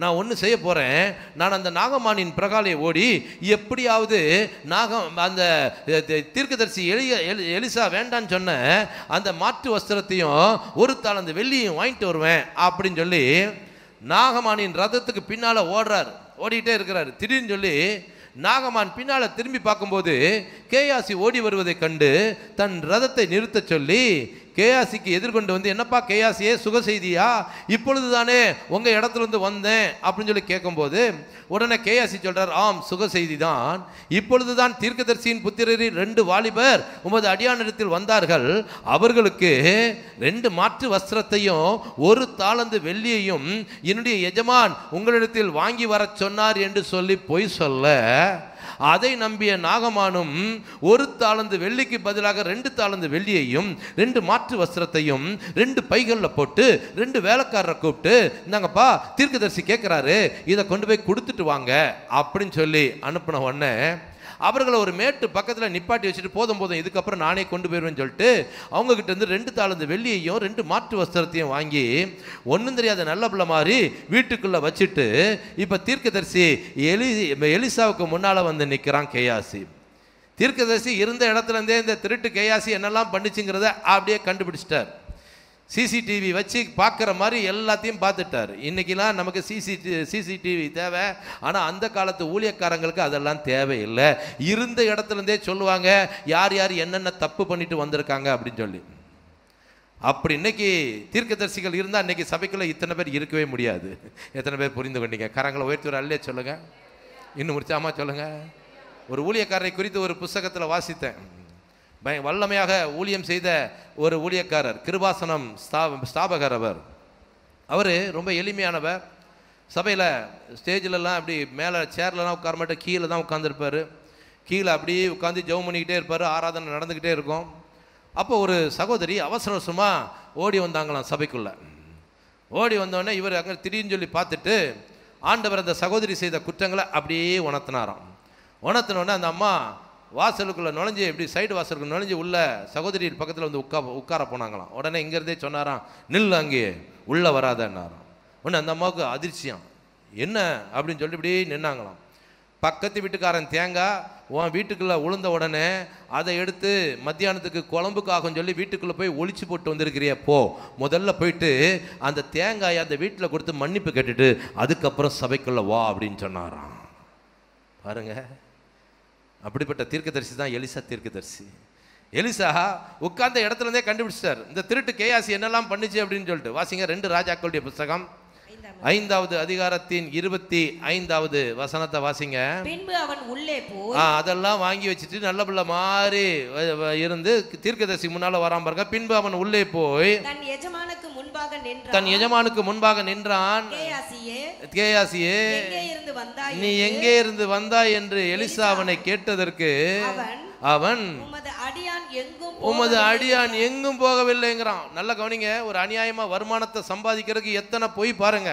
நான் ஒன்று செய்ய போகிறேன், நான் அந்த நாகமானின் பிரகாலையை ஓடி எப்படியாவது அந்த தீர்க்கதரிசி எலிசா வேண்டான்னு சொன்ன அந்த மாற்று வஸ்திரத்தையும் ஒரு தாள் அந்த வெள்ளியும் வாங்கிட்டு வருவேன் அப்படின்னு சொல்லி நாகமானின் ரதத்துக்கு பின்னால ஓடிட்டே இருக்கிறாரு. திடீர்னு சொல்லி நாகமான் பின்னால திரும்பி பார்க்கும்போது கேயாசி ஓடி வருவதை கண்டு தன் ரதத்தை நிறுத்த சொல்லி கேயாசிக்கு எதிர்கொண்டு வந்து, என்னப்பா கேயாசியே, சுக செய்தியா? இப்பொழுது தானே உங்க இடத்துல இருந்து வந்தேன் அப்படின்னு சொல்லி கேட்கும்போது உடனே கேயாசி சொல்றார், ஆம், சுக செய்தி தான். இப்பொழுதுதான் தீர்க்கதரிசியின் புத்திரரில் 2 வாலிபர் உமது அடியானிடத்தில் வந்தார்கள். அவர்களுக்கு 2 மாற்று வஸ்திரத்தையும் 1 தாலந்து வெள்ளியையும் என்னுடைய எஜமான் உங்களிடத்தில் வாங்கி வர சொன்னார் என்று சொல்லி பொய் சொல்ல, அதை நம்பிய நாகமானும் 1 தாலந்து வெள்ளிக்கு பதிலாக 2 தாலந்து வெள்ளியையும் 2 மாற்று வஸ்திரத்தையும் 2 பைகளில் போட்டு 2 வேலைக்காரரை கூப்பிட்டு, இந்தாங்கப்பா தீர்க்கதரிசி கேட்குறாரு, இதை கொண்டு போய் கொடுத்துட்டு வாங்க அப்படின்னு சொல்லி அனுப்பின உடனே அவர்களை ஒரு மேட்டு பக்கத்தில் நிப்பாட்டி வச்சுட்டு, போதும் இதுக்கப்புறம் நானே கொண்டு போயிடுவேன்னு சொல்லிட்டு அவங்ககிட்ட இருந்து 2 தாலந்து வெள்ளியையும் 2 மாற்று வஸ்திரத்தையும் வாங்கி ஒன்றும் தெரியாத நல்ல பிள்ளை மாதிரி வீட்டுக்குள்ளே வச்சுட்டு இப்போ தீர்க்கதரிசி எலிசாவுக்கு முன்னால் வந்து நிற்கிறான் கேயாசி. தீர்க்கதரிசி இருந்த இடத்துலேருந்தே இந்த திருட்டு கேயாசி என்னெல்லாம் பண்ணிச்சுங்கிறத அப்படியே கண்டுபிடிச்சிட்டார். சிசிடிவி வச்சு பார்க்குற மாதிரி எல்லாத்தையும் பார்த்துட்டார். இன்றைக்கெலாம் நமக்கு சிசிடிவி தேவை, ஆனால் அந்த காலத்து ஊழியக்காரங்களுக்கு அதெல்லாம் தேவையில்லை. இருந்த இடத்துலேருந்தே சொல்லுவாங்க யார் யார் என்னென்ன தப்பு பண்ணிட்டு வந்திருக்காங்க அப்படின்னு சொல்லி. அப்படி இன்னைக்கு தீர்க்கதரிசிகள் இருந்தால் இன்னைக்கு சபைக்குள்ளே இத்தனை பேர் இருக்கவே முடியாது. எத்தனை பேர் புரிந்து கொண்டீங்க? கரங்களை உயர்த்தி ஒரு அல்லே சொல்லுங்க, இன்னும் முடிச்சாமா சொல்லுங்க. ஒரு ஊழியக்காரரை குறித்து ஒரு புஸ்தகத்தில் வாசித்தேன். வல்லமையாக ஊழியம் செய்த ஒரு ஊழியக்காரர், கிருபாசனம் ஸ்தாபகர். அவர் ரொம்ப எளிமையானவர். சபையில் ஸ்டேஜிலலாம் அப்படி மேலே சேர்லலாம் உட்கார மாட்டேன், கீழே தான் உட்காந்துருப்பார். கீழே அப்படியே உட்காந்து ஜெபம் பண்ணிக்கிட்டே இருப்பார். ஆராதனை நடந்துக்கிட்டே இருக்கும். அப்போ ஒரு சகோதரி அவசரமாக ஓடி வந்தாங்களாம் சபைக்குள்ளே. ஓடி வந்தோடனே இவர் அங்கே திடீர்னு சொல்லி பார்த்துட்டு ஆண்டவர் அந்த சகோதரி செய்த குற்றங்களை அப்படியே உணர்த்தினாராம். உணர்த்தினோடனே அந்த அம்மா வாசலுக்குள்ளே நுழைஞ்சி, இப்படி சைடு வாசலுக்கு நுழைஞ்சி உள்ள சகோதரி பக்கத்தில் வந்து உட்கார போனாங்களாம். உடனே இங்கேருந்தே சொன்னாராம், நில்லு, அங்கே உள்ளே வராதன்னாராம். உடனே அந்த அம்மாவுக்கு அதிர்ச்சியாம், என்ன அப்படின்னு சொல்லி இப்படி நின்னாங்களாம். பக்கத்து வீட்டுக்காரன் தேங்காய் உன் வீட்டுக்குள்ளே உளுந்த உடனே அதை எடுத்து மத்தியானத்துக்கு குழம்புக்காகன்னு சொல்லி வீட்டுக்குள்ளே போய் ஒளிச்சு போட்டு வந்திருக்கிறிய, போ, முதல்ல போயிட்டு அந்த தேங்காயை அந்த வீட்டில் கொடுத்து மன்னிப்பு கேட்டுட்டு அதுக்கப்புறம் சபைக்குள்ளே வா அப்படின்னு சொன்னாராம். பாருங்க, அப்படிப்பட்ட தீர்க்கதரிசி தான் எலிசா தீர்க்கதரிசி. எலிசா உட்கார்ந்த இடத்துலேருந்தே கண்டுபிடிச்சிட்டார் இந்த திருட்டு கேயாசி என்னெல்லாம் பண்ணிச்சு அப்படின்னு சொல்லிட்டு. வாசிங்க 2 ராஜாக்களுடைய புத்தகம் 5வது அதிகாரத்தின் 25வது வசனத்தை வாசிங்க. பின்பு அவன் உள்ளே போய் அதெல்லாம் வாங்கி வச்சுட்டு நல்ல பிள்ளை மாதிரி இருந்து தீர்க்கதரிசி முன்னால வராம பாருங்க. பின்பு அவன் உள்ளே போய் தன் எஜமானுக்கு முன்பாக நின்றான். கேயாசியே, நீ எங்கே இருந்து வந்தாய் என்று எலிசா அவனை கேட்டதற்கு அவன் உமது அடியான் எங்கும் போகவில்லைங்கிறான். நல்ல கவனிங்க, ஒரு அநியாயமா வருமானத்தை சம்பாதிக்கிறதுக்கு எத்தனை பொய் பாருங்க.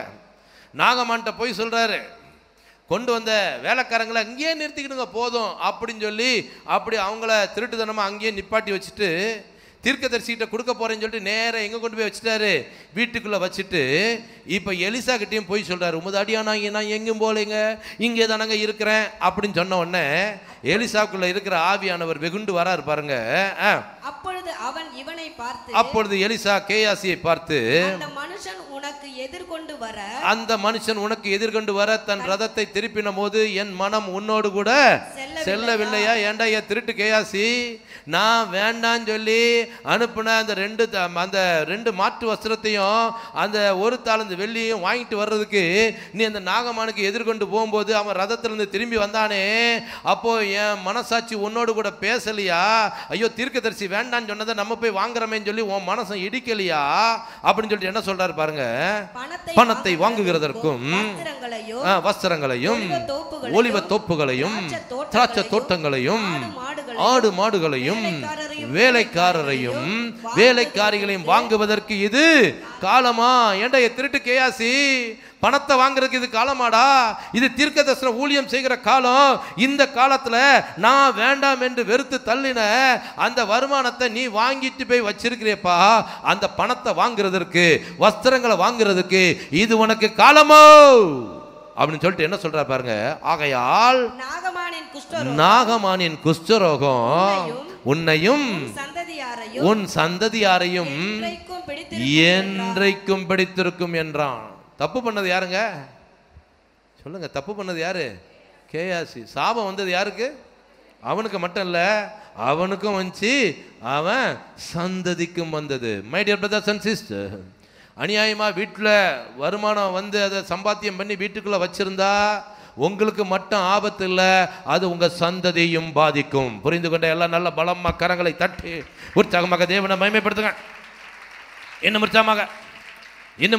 நாகமான்ட்ட போய் சொல்றாரு, கொண்டு வந்த வேலைக்காரங்களை அங்கேயே நிறுத்திக்கிடுங்க போதும் அப்படின்னு சொல்லி அப்படி அவங்கள திருட்டுத்தனமா அங்கேயே நிப்பாட்டி வச்சுட்டு தீர்க்கதரிசிகிட்ட கொடுக்க போறேன்னு சொல்லிட்டு நேராக எங்கே கொண்டு போய் வச்சுட்டாரு, வீட்டுக்குள்ளே வச்சுட்டு இப்போ எலிசா கிட்டையும் போய் சொல்கிறாரு, உமது அடியானா நான் எங்கேயும் போகலைங்க, இங்கே தானங்க இருக்கிறேன் அப்படின்னு சொன்ன உடனே எலிசாவுக்குள்ள இருக்கிற ஆவியானவர் வெகுண்டு வராரு பாருங்க. அப்பொழுது எலிசா கேயாசியை பார்த்து, அந்த மனுஷன் உனக்கு எதிர்கொண்டு வர தன் ரதத்தை திருப்பின போது என் மனம் உன்னோடு கூட செல்லவில்லையா? ஏண்டா திருட்டு கேயாசி, நான் வேண்டான்னு சொல்லி அனுப்புன அந்த 2 மாற்று வஸ்திரத்தையும் அந்த 1 தாலந்து வெள்ளியையும் வாங்கிட்டு வர்றதுக்கு நீ அந்த நாகமானுக்கு எதிர்கொண்டு போகும்போது அவன் ரதத்திலிருந்து திரும்பி வந்தானே, அப்போ என் மனசாட்சி உன்னோடு கூட பேசலையா? ஐயோ, தீர்க்கதரிசி வேண்டான்னு சொன்னதை நம்ம போய் வாங்குறமேன்னு சொல்லி உன் மனசை இடிக்கலையா அப்படின்னு சொல்லிட்டு என்ன சொல்றாரு பாருங்க. பணத்தை வாங்குகிறதற்கும் வஸ்திரங்களையும் ஒலிவ தோப்புகளையும் திராட்சை தோட்டங்களையும் ஆடு மாடுகளையும் வேலைக்காரரையும் வேலைக்காரிகளையும் வாங்குவதற்கு இது காலமா? ஏண்டா திருட்டு கேயாசி, பணத்தை வாங்குறதுக்கு இது காலமாடா? இது தீர்க்கதரிசன ஊழியம் செய்கிற காலம். இந்த காலத்துல நான் வேண்டாம் என்று வெறுத்து தள்ளின அந்த வருமானத்தை நீ வாங்கிட்டு போய் வச்சிருக்கிறேப்பா, அந்த பணத்தை வாங்குறதற்கு வஸ்திரங்களை வாங்குறதுக்கு இது உனக்கு காலமோ அப்படின்னு சொல்லிட்டு என்ன சொல்ற பாருங்க. ஆகையால் நாகமானின் குஷ்டரோகம் உன்னையும் உன் சந்ததியாரையும் என்றைக்கும் பிடித்திருக்கும் என்றான். தப்பு பண்ணது யாருங்க சொல்லுங்க? தப்பு பண்ணது யாரு? கேயாசி. சாபம் வந்தது யாருக்கு? அவனுக்கு மட்டும் இல்லை, அவனுக்கும் வந்துச்சு, அவன் சந்ததிக்கும் வந்தது. My dear brothers and sister, அநியாயமாக வீட்டில் வருமானம் வந்து அதை சம்பாத்தியம் பண்ணி வீட்டுக்குள்ளே வச்சிருந்தா உங்களுக்கு மட்டும் ஆபத்து இல்லை, அது உங்கள் சந்ததியும் பாதிக்கும். புரிந்து கொண்ட எல்லாம் நல்ல பலமாக கரங்களை தட்டி உற்சாகமாக தேவனை மகிமைப்படுத்துங்க. இன்னும்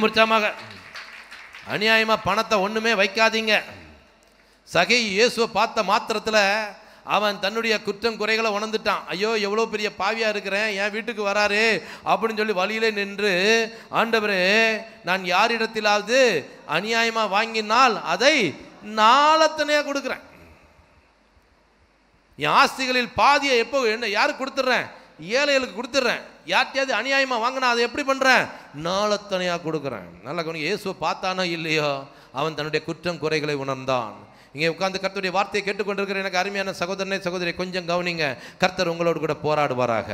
உற்சாகமாக அநியாயமாக பணத்தை ஒன்றுமே வைக்காதீங்க. சகை இயேசுவை பார்த்த மாத்திரத்தில் அவன் தன்னுடைய குற்றம் குறைகளை உணர்ந்துட்டான். ஐயோ எவ்வளோ பெரிய பாவியாக இருக்கிறேன், என் வீட்டுக்கு வராரு அப்படின்னு சொல்லி வழியிலே நின்று, ஆண்டவரே நான் யாரிடத்திலாவது அநியாயமாக வாங்கினால் அதை நாளத்தனையாக கொடுக்குறேன், என் ஆஸ்திகளில் பாதியை எப்போ என்ன யாருக்கு கொடுத்துட்றேன்? ஏழைகளுக்கு கொடுத்துட்றேன். யார்ட்டையாவது அநியாயமாக வாங்கினா அதை எப்படி பண்ணுறேன்? நாளத்தனையாக கொடுக்குறேன். நல்லா கவனிங்க, இயேசுவை பார்த்தானோ இல்லையோ அவன் தன்னுடைய குற்றம் குறைகளை உணர்ந்தான். இங்கே உட்கார்ந்து கர்த்தருடைய வார்த்தையை கேட்டுக்கொண்டிருக்கிற எனக்கு அருமையான சகோதரனே சகோதரி, கொஞ்சம் கவனிங்க. கர்த்தர் உங்களோடு கூட போராடுவாராக.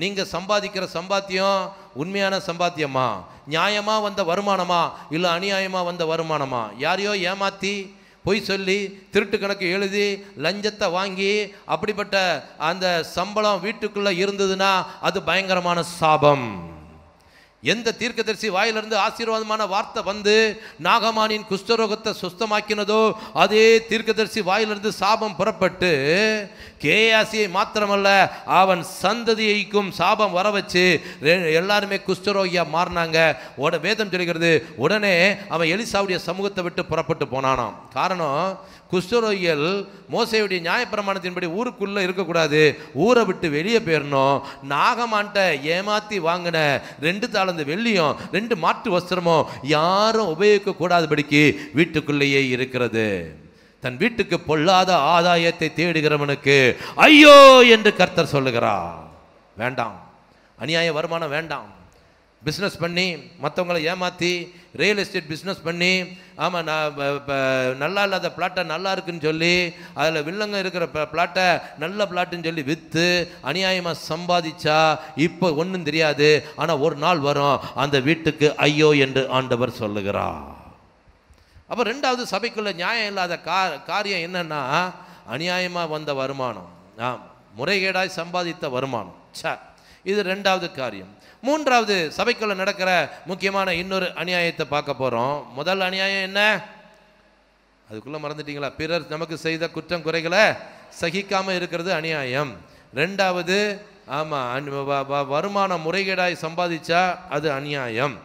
நீங்கள் சம்பாதிக்கிற சம்பாத்தியம் உண்மையான சம்பாத்தியமா, நியாயமாக வந்த வருமானமா, இல்லை அநியாயமாக வந்த வருமானமா? யாரையோ ஏமாற்றி பொய் சொல்லி திருட்டு கணக்கு எழுதி லஞ்சத்தை வாங்கி அப்படிப்பட்ட அந்த சம்பளம் வீட்டுக்குள்ளே இருந்ததுன்னா அது பயங்கரமான சாபம். எந்த தீர்க்கதரிசி வாயிலிருந்து ஆசீர்வாதமான வார்த்தை வந்து நாகமானின் குஷ்டரோகத்தை சுத்தமாக்கினதோ அதே தீர்க்கதரிசி வாயிலிருந்து சாபம் புறப்பட்டு கேயாசியை மாத்திரமல்ல அவன் சந்ததியைக்கும் சாபம் வர வச்சு எல்லாருமே குஷ்டரோகியா மாறினாங்க. வேதம் சொல்கிறது உடனே அவன் எலிசாவுடைய சமூகத்தை விட்டு புறப்பட்டு போனானாம். காரணம், குஷ்டரோகிகள் மோசேயுடைய நியாயப்பிரமாணத்தின்படி ஊருக்குள்ளே இருக்கக்கூடாது, ஊரை விட்டு வெளியே போயிடணும். நாகமான்ட்ட ஏமாற்றி வாங்கின 2 தாளந்து வெள்ளியும் 2 மாட்டு வஸ்திரமும் யாரும் உபயோகிக்க கூடாதபடிக்கு வீட்டுக்குள்ளேயே இருக்கிறது. தன் வீட்டுக்கு பொல்லாத ஆதாயத்தை தேடுகிறவனுக்கு ஐயோ என்று கர்த்தர் சொல்லுகிறார். வேண்டாம், அநியாய வருமானம் வேண்டாம். பிஸ்னஸ் பண்ணி மற்றவங்களை ஏமாற்றி ரியல் எஸ்டேட் பிஸ்னஸ் பண்ணி, ஆமாம் நல்லா இல்லாத பிளாட்டை நல்லா இருக்குன்னு சொல்லி அதில் வில்லங்க இருக்கிற பிளாட்டை நல்ல பிளாட்டுன்னு சொல்லி விற்று அநியாயமாக சம்பாதிச்சா இப்போ ஒன்றும் தெரியாது. ஆனால் ஒரு நாள் வரும் அந்த வீட்டுக்கு ஐயோ என்று ஆண்டவர் சொல்லுகிறார். அப்போ 2வது சபைக்குள்ள நியாயம் இல்லாத காரியம் என்னன்னா அநியாயமாக வந்த வருமானம், முறைகேடாய் சம்பாதித்த வருமானம். இது 2வது காரியம். 3வது சபைக்குள்ள நடக்கிற முக்கியமான இன்னொரு அநியாயத்தை பார்க்க போகிறோம். முதல் அநியாயம் என்ன? அதுக்குள்ளே மறந்துட்டீங்களா? பிறர் நமக்கு செய்த குற்றம் குறைகளை சகிக்காமல் இருக்கிறது அநியாயம். 2வது வருமான முறைகேடாய் சம்பாதிச்சா அது அநியாயம்.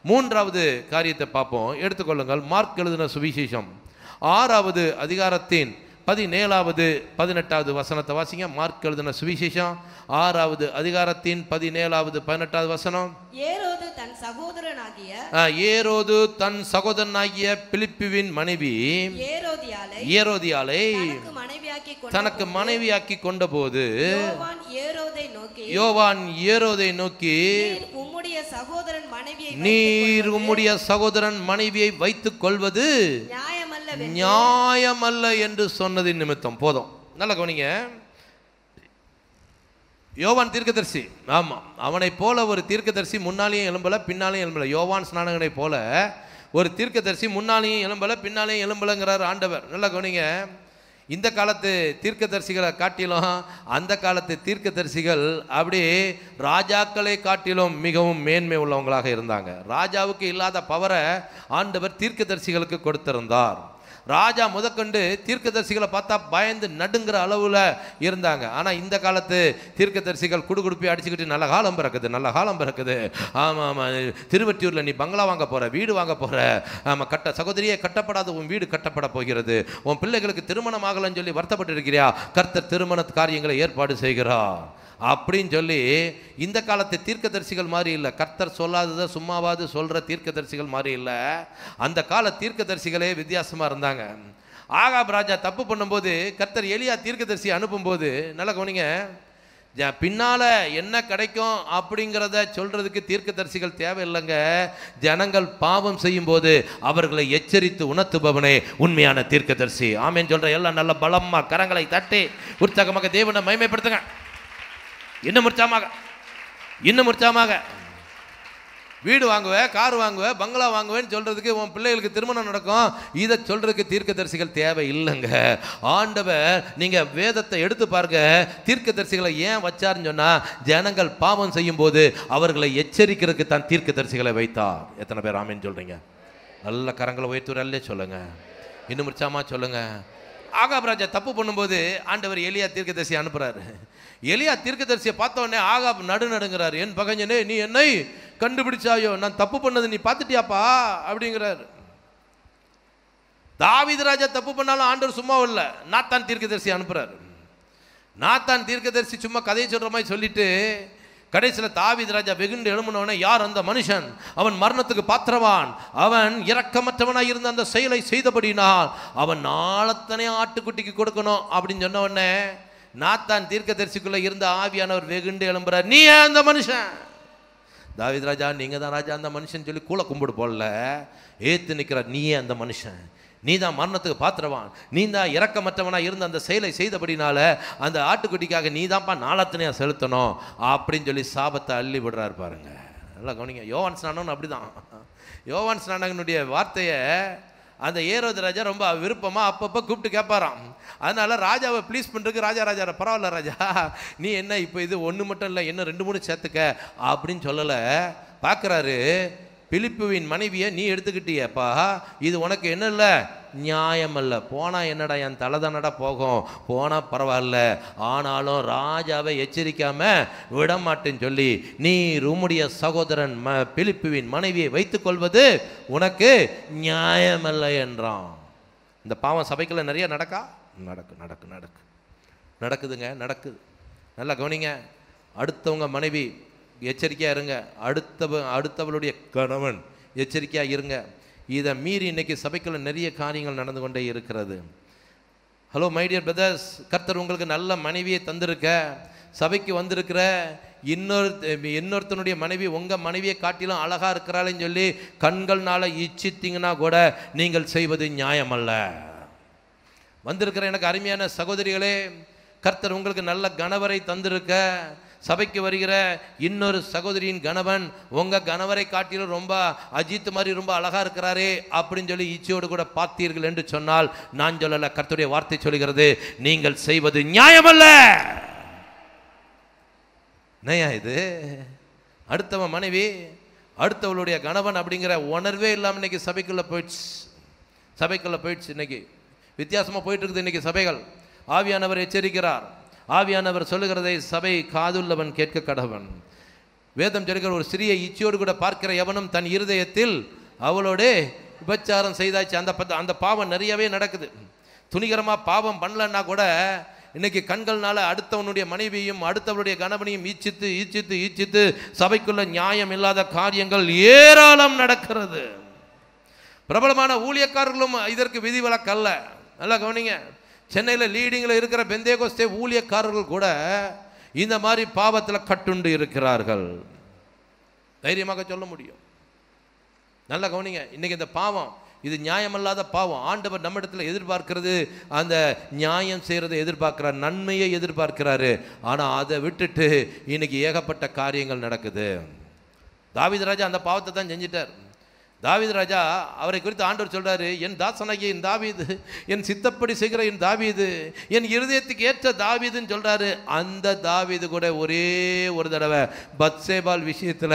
3வது காரியத்தை பார்ப்போம். எடுத்துக்கொள்ளுங்கள், மார்க் எழுதின சுவிசேஷம் 6வது அதிகாரத்தின் 17வது 18வது வசனத்தை வாசிங்க. மார்க் எழுதின சுவிசேஷம் 6வது அதிகாரத்தின் 17வது 18வது வசனம். ஏரோது தன் சகோதரனாகிய பிலிப்புவின் மனைவி ஏரோதியாளை தனக்கு மனைவியாக்கி கொண்டபோது யோவான் ஏரோதை நோக்கி நீர் உம்முடைய சகோதரன் மனைவியை வைத்துக் கொள்வது நியாயமல்ல என்று சொன்னதின் நிமித்தம். போதும், நல்ல கவனிங்க. யோவான் தீர்க்கதரிசி, ஆமாம், அவனை போல ஒரு தீர்க்கதரிசி முன்னாலேயும் எழும்பல பின்னாலேயும் எழும்பல. யோவான் ஸ்நானகனை போல ஒரு தீர்க்கதரிசி முன்னாலேயும் எழும்பல பின்னாலேயும் எழும்பலங்கிறார் ஆண்டவர். நல்லா கவனிங்க. இந்த காலத்து தீர்க்கதரிசிகளை காட்டிலும் அந்த காலத்து தீர்க்கதரிசிகள் அப்படி ராஜாக்களை காட்டிலும் மிகவும் மேன்மை உள்ளவங்களாக இருந்தாங்க. ராஜாவுக்கு இல்லாத பவரை ஆண்டவர் தீர்க்கதரிசிகளுக்கு கொடுத்திருந்தார். ராஜா முதற்கொண்டு தீர்க்கதரிசிகளை பார்த்தா பயந்து நடுங்கிற அளவில் இருந்தாங்க. ஆனால் இந்த காலத்து தீர்க்கதரிசிகள் குடுகுடுப்பி அடிச்சுக்கிட்டு நல்ல காலம் பிறக்குது. ஆமாம் ஆமாம், திருவற்றியூரில் நீ பங்களா வாங்க போகிற, வீடு வாங்க போகிற, ஆமாம் சகோதரியே கட்டப்படாத உன் வீடு கட்டப்பட போகிறது, உன் பிள்ளைகளுக்கு திருமணம் ஆகலன்னு சொல்லி வருத்தப்பட்டு இருக்கிறியா, கர்த்தர் திருமண காரியங்களை ஏற்பாடு செய்கிறார் அப்படின்னு சொல்லி இந்த காலத்து தீர்க்கதரிசிகள் மாதிரி இல்லை. கர்த்தர் சொல்லாததை சும்மாவாது சொல்கிற தீர்க்கதரிசிகள் மாதிரி இல்லை. அந்த கால தீர்க்கதரிசிகளே வித்தியாசமாக இருந்தாங்க. ஆகாப் ராஜா தப்பு பண்ணும்போது கர்த்தர் எலியா தீர்க்கதரிசி அனுப்பும்போது நல்லா கவனிங்க, பின்னால் என்ன கிடைக்கும் அப்படிங்கிறத சொல்கிறதுக்கு தீர்க்கதரிசிகள் தேவையில்லைங்க. ஜனங்கள் பாவம் செய்யும் போது அவர்களை எச்சரித்து உணர்த்துபவனே உண்மையான தீர்க்கதரிசி. ஆமேன்னு சொல்கிற எல்லாம் நல்ல பலமாக கரங்களை தட்டி உற்சாகமாக தேவனை மகிமைப்படுத்துங்க. இன்னும் உற்சாகமாக வீடு வாங்குவேன், கார் வாங்குவேன், பங்களா வாங்குவேன்னு சொல்றதுக்கு, உன் பிள்ளைகளுக்கு திருமணம் நடக்கும், இதை சொல்றதுக்கு தீர்க்கதரிசிகள் தேவை இல்லைங்க. ஆண்டவர் நீங்க வேதத்தை எடுத்து பாருங்க, தீர்க்கதரிசிகளை ஏன் வச்சாருன்னு சொன்னா, ஜனங்கள் பாவம் செய்யும் போது அவர்களை எச்சரிக்கிறதுக்கு தான் தீர்க்கதரிசிகளை வைத்தார். எத்தனை பேர் ஆமென் சொல்றீங்க? நல்ல கரங்களை உயர்த்துறல்லே சொல்லுங்க. இன்னும் முடிச்சாமா சொல்லுங்க. ஆகாப் ராஜா தப்பு பண்ணும்போது ஆண்டவர் எலியா தீர்க்கதரிசி அனுப்புறாரு. எலியா தீர்க்கதரிசியை பார்த்த உடனே ஆகாப் நடுநடுங்கிறார். என் பகைஞனே, நீ என்னை கண்டுபிடிச்சாயோ, நான் தப்பு பண்ணது நீ பார்த்துட்டியாப்பா அப்படிங்கிறார். தாவீது ராஜா தப்பு பண்ணாலும் ஆண்டவர் சும்மா இல்லை, நாத்தான் தீர்க்கதரிசி அனுப்புறாரு. நாத்தான் தீர்க்கதரிசி சும்மா கதையை சொல்ற மாதிரி சொல்லிட்டு கடைசியில் தாவீது ராஜா வெகுண்டு எழும்பினவனே, யார் அந்த மனுஷன்? அவன் மரணத்துக்கு பாத்திரவான், அவன் இரக்கமற்றவனாக இருந்த அந்த செயலை செய்தபடினால் அவன் நாளத்தனை ஆட்டுக்குட்டிக்கு கொடுக்கணும் அப்படின்னு சொன்ன உடனே நாத்தான் தீர்க்கதரிசிக்குள்ள இருந்த ஆவியானவர் வெகுண்டு எழும்புறார். நீ அந்த மனுஷன்? தாவீது ராஜா, நீங்க தான் ராஜா அந்த மனுஷன் சொல்லி கூல கும்பிடு போடல, ஏத்து நிற்கிறார். நீயே அந்த மனுஷன், நீ தான் மரணத்துக்கு பாத்திரவான், நீ தான் இரக்கமற்றவனாக இருந்த அந்த செயலை செய்தபடினால அந்த ஆட்டுக்குட்டிக்காக நீ தான்ப்பா நாளத்தனையாக செலுத்தணும் அப்படின்னு சொல்லி சாபத்தை அள்ளி விடுறாரு பாருங்க. நல்லா கவனிங்க. யோவான் ஸ்நானன் அப்படிதான். யோவான் ஸ்நானகனுடைய வார்த்தையை அந்த ஏரோது ராஜா ரொம்ப விருப்பமாக அப்பப்போ கூப்பிட்டு கேட்பாராம். அதனால ராஜாவை ப்ளீஸ் பண்ணுறதுக்கு ராஜா பரவாயில்ல ராஜா, நீ என்ன இப்போ இது ஒன்று மட்டும் இல்லை, என்ன 2-3 சேர்த்துக்க அப்படின்னு சொல்லலை. பார்க்குறாரு, பிலிப்புவின் மனைவியை நீ எடுத்துக்கிட்டியப்பா, இது உனக்கு என்ன இல்லை, நியாயம் அல்ல. போனால் என்னடா என் தலை தானடா போகும், போனால் பரவாயில்ல, ஆனாலும் ராஜாவை எச்சரிக்காம விட மாட்டேன்னு சொல்லி நீ உம்முடைய சகோதரன் பிலிப்புவின் மனைவியை வைத்துக்கொள்வது உனக்கு நியாயமல்ல என்றான். இந்த பாவம் சபைக்குள்ள நிறைய நடக்குதுங்க. நல்லா கவனிங்க. அடுத்தவங்க மனைவி எச்சரிக்கையாக இருங்க, அடுத்தவளுடைய கணவன் எச்சரிக்கையாக இருங்க. இதை மீறி இன்னைக்கு சபைக்குள்ள நிறைய காரியங்கள் நடந்து கொண்டே இருக்கிறது. ஹலோ மை டியர் பிரதர்ஸ், கர்த்தர் உங்களுக்கு நல்ல மனைவியை தந்திருக்க, சபைக்கு வந்திருக்கிற இன்னொருத்தனுடைய மனைவி உங்கள் மனைவியை காட்டிலும் அழகாக இருக்கிறாள்னு சொல்லி கண்கள்னால இச்சித்தீங்கன்னா கூட நீங்கள் செய்வது நியாயமல்ல. வந்திருக்கிற எனக்கு அருமையான சகோதரிகளே, கர்த்தர் உங்களுக்கு நல்ல கணவரை தந்திருக்க, சபைக்கு வருகிற இன்னொரு சகோதரியின் கணவன் உங்கள் கணவரை காட்டிலும் ரொம்ப அஜித் மாதிரி ரொம்ப அழகாக இருக்கிறாரே அப்படின்னு சொல்லி இச்சையோடு கூட பார்த்தீர்கள் என்று சொன்னால், நான் சொல்லலை, கர்த்தருடைய வார்த்தை சொல்கிறது, நீங்கள் செய்வது நியாயமல்ல. நயா இது அடுத்தவன் மனைவி அடுத்தவளுடைய கணவன் அப்படிங்கிற உணர்வே இல்லாமல் இன்னைக்கு சபைக்குள்ளே போயிடுச்சு. இன்னைக்கு வித்தியாசமாக போயிட்டு இருக்குது இன்னைக்கு சபைகள். ஆவியானவர் எச்சரிக்கிறார். ஆவியானவர் சொல்லுகிறதை சபை காதுள்ளவன் கேட்க கடவன். வேதம் சொல்லுகிற ஒரு சிறிய இச்சையோடு கூட பார்க்கிற எவனும் தன் இருதயத்தில் அவளோட விபச்சாரம் செய்தாச்சு. அந்த பாவம் நிறையவே நடக்குது. துணிகரமாக பாவம் பண்ணலன்னா கூட இன்னைக்கு கண்கள்னால அடுத்தவனுடைய மனைவியும் அடுத்தவனுடைய கணவனையும் ஈச்சித்து சபைக்குள்ள நியாயம் இல்லாத காரியங்கள் ஏராளம் நடக்கிறது. பிரபலமான ஊழியக்காரர்களும் இதற்கு விதிவிலக்கல்ல. நல்லா கவனிங்க. சென்னையில் லீடிங்கில் இருக்கிற பெந்தேகோஸ்தே ஊழியக்காரர்கள் கூட இந்த மாதிரி பாவத்தில் கட்டுண்டு இருக்கிறார்கள். தைரியமாக சொல்ல முடியும். நல்லா கவனிங்க. இன்னைக்கு இந்த பாவம் இது நியாயமல்லாத பாவம். ஆண்டவர் நம்ம இடத்துல எதிர்பார்க்கிறது அந்த நியாயம் செய்கிறத எதிர்பார்க்கிறார், நன்மையை எதிர்பார்க்கிறாரு. ஆனால் அதை விட்டுட்டு இன்னைக்கு ஏகப்பட்ட காரியங்கள் நடக்குது. தாவீது ராஜா அந்த பாவத்தை தான் செஞ்சிட்டார். தாவீது ராஜா அவரை குறித்து ஆண்டவர் சொல்றாரு, என் தாசனாகிய என் தாவீது, என் சித்தப்படி செய்கிற என் தாவீது, என் இருதயத்துக்கு ஏற்ற தாவீதுன்னு சொல்றாரு. அந்த தாவீது கூட ஒரே ஒரு தடவை பத்சேபால் விஷயத்துல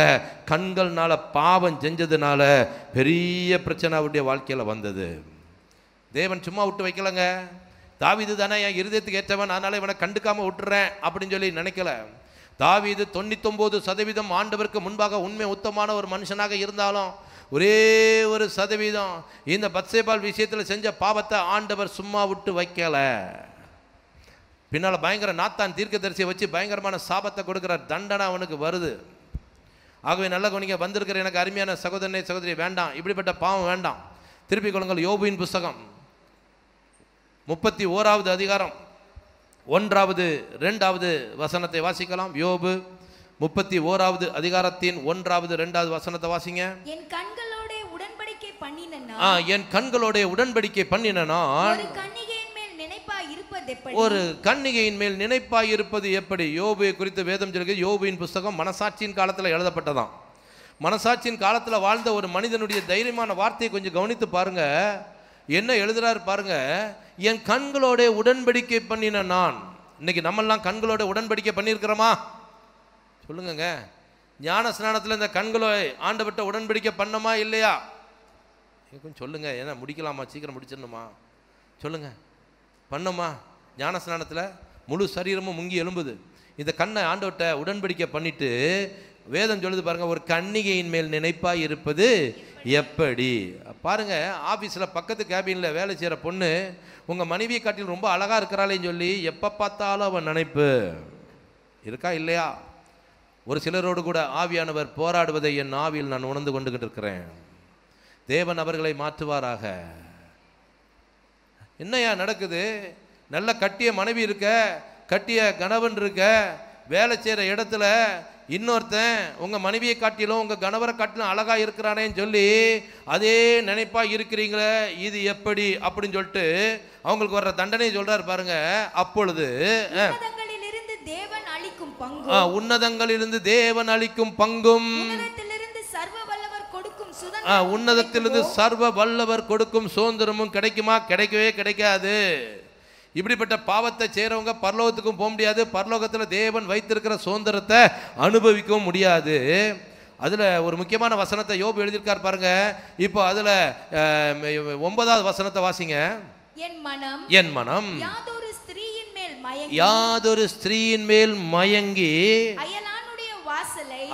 கண்கள்னால பாவம் செஞ்சதுனால பெரிய பிரச்சனை அவருடைய வாழ்க்கையில வந்தது. தேவன் சும்மா விட்டு வைக்கலங்க. தாவீது தானே என் இருதயத்துக்கு ஏற்றவன், அதனால இவனை கண்டுக்காம விட்டுறேன் அப்படின்னு சொல்லி நினைக்கல. தாவீது 99% ஆண்டவருக்கு முன்பாக உண்மை உத்தமான ஒரு மனுஷனாக இருந்தாலும் ஒரே ஒரு சதவீதம் இந்த பத்சேபால் விஷயத்தில் செஞ்ச பாவத்தை ஆண்டவர் சும்மா விட்டு வைக்கல. பின்னால் பயங்கர நாத்தான் தீர்க்கதரிசியை வச்சு பயங்கரமான சாபத்தை கொடுக்குற தண்டனை அவனுக்கு வருது. ஆகவே நல்ல கவனிக்க. வந்திருக்கிற எனக்கு அருமையான சகோதரனை சகோதரி, வேண்டாம், இப்படிப்பட்ட பாவம் வேண்டாம். திருப்பிக் கொள்ளுங்கள். யோபுவின் புஸ்தகம் 31வது அதிகாரம் 1வது 2வது வசனத்தை வாசிக்கலாம். யோபு 31வது அதிகாரத்தின் 1வது 2வது வசனத்தை வாசிங்க. என் கண்களோட உடன்படிக்கை பண்ணின நான் ஒரு கன்னிகையின் மேல் நினைப்பாய் இருப்பது எப்படி? யோபுவை குறித்து வேதம் சொல்லுகிறது. யோபுவின் புஸ்தகம் மனசாட்சியின் காலத்தில் எழுதப்பட்டதாம். மனசாட்சியின் காலத்தில் வாழ்ந்த ஒரு மனிதனுடைய தைரியமான வார்த்தையை கொஞ்சம் கவனித்து பாருங்க. என்ன எழுதுறாரு பாருங்க, என் கண்களோட உடன்படிக்கை பண்ணின நான். இன்னைக்கு நம்மெல்லாம் கண்களோட உடன்படிக்கை பண்ணியிருக்கிறோமா சொல்லுங்க. ஞான ஸ்நானத்தில் இந்த கண்களோட ஆண்டவர்கிட்ட உடன்படிக்கை பண்ணமா இல்லையா? கொஞ்சம் சொல்லுங்க. ஏன்னா முடிக்கலாமா, சீக்கிரம் முடிச்சிடணுமா? சொல்லுங்க, பண்ணோமா? ஞான ஸ்நானத்தில் முழு சரீரமும் முங்கி எழும்புது. இந்த கண்ணை ஆண்டவர்கிட்ட உடன்படிக்கை பண்ணிட்டு வேதம் சொல்லுது பாருங்க, ஒரு கன்னிகையின் மேல் நினைப்பாய் இருப்பது எப்படி? பாருங்க, ஆஃபீஸில் பக்கத்து கேபினில் வேலை செய்கிற பொண்ணு உங்கள் மனைவியை காட்டில் ரொம்ப அழகாக இருக்கிறாளேன்னு சொல்லி எப்போ பார்த்தாலும் அவன் நினைப்பு இருக்கா இல்லையா? ஒரு சிலரோடு கூட ஆவியானவர் போராடுவதை என் ஆவியில் நான் உணர்ந்து கொண்டுகிட்டு இருக்கிறேன். தேவன் அவர்களை மாற்றுவாராக. என்னையா நடக்குது? நல்ல கட்டிய மனைவி இருக்க, கட்டிய கணவன் இருக்க, வேலை செய்கிற இடத்துல இன்னொருத்தன் உங்கள் மனைவியை காட்டிலும் உங்கள் கணவரை காட்டிலும் அழகாக இருக்கிறானேன்னு சொல்லி அதே நினைப்பா இருக்கிறீங்களே, இது எப்படி அப்படின்னு சொல்லிட்டு அவங்களுக்கு வர்ற தண்டனை சொல்றாரு பாருங்க. அப்பொழுது உன்னதங்களிலிருந்து தேவன் அளிக்கும் பங்கும் உன்னதத்திலிருந்து சர்வ வல்லவர் கொடுக்கும் சுதந்திரமும் கிடைக்குமா? கிடைக்கவே கிடைக்காது. இப்படிப்பட்ட பாவத்தை செய்கிறவங்க பரலோகத்துக்கும் போக முடியாது. பரலோகத்தில் தேவன் வைத்திருக்கிற சுதந்திரத்தை அனுபவிக்கவும் முடியாது. அதில் ஒரு முக்கியமான வசனத்தை யோபு எழுதியிருக்கார் பாருங்க. இப்போ அதில் 9வது வசனத்தை வாசிங்க. என் மனம் யாதொரு ஸ்திரீயின் மேல் மயங்கி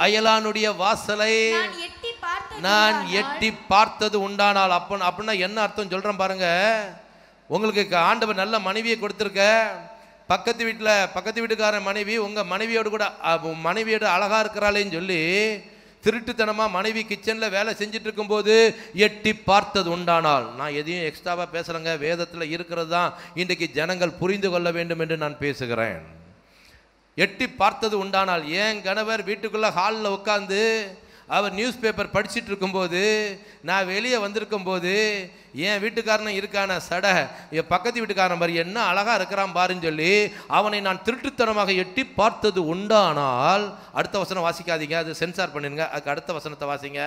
அயலானுடைய வாசலை நான் எட்டி பார்த்தது உண்டானால். அப்படின்னா என்ன அர்த்தம் சொல்றேன் பாருங்க. உங்களுக்கு ஆண்டவர் நல்ல மனைவியை கொடுத்துருக்க, பக்கத்து வீட்டுக்காரன் மனைவி உங்கள் மனைவியோட அழகா இருக்கிறாளேன்னு சொல்லி திருட்டுத்தனமாக மனைவி கிச்சனில் வேலை செஞ்சுட்டு இருக்கும்போது எட்டி பார்த்தது உண்டானால். நான் எதையும் எக்ஸ்ட்ராவாக பேசுகிறேங்க, வேதத்தில் இருக்கிறது தான் இன்றைக்கு ஜனங்கள் புரிந்து கொள்ள வேண்டும் என்று நான் பேசுகிறேன். எட்டி பார்த்தது உண்டானால், என் கணவர் வீட்டுக்குள்ளே ஹாலில் உட்காந்து அவர் நியூஸ் பேப்பர் படிச்சுட்டு இருக்கும்போது நான் வெளியே வந்திருக்கும் போது என் வீட்டுக்காரனை இருக்கான சடை என் பக்கத்து வீட்டுக்காரன் மாதிரி என்ன அழகா இருக்கிறான் பாருன்னு சொல்லி அவனை நான் திருட்டுத்தனமாக எட்டி பார்த்தது உண்டானால். அடுத்த வசனம் வாசிக்காதீங்க, அது சென்சார் பண்ணிருங்க. அதுக்கு அடுத்த வசனத்தை வாசிங்க.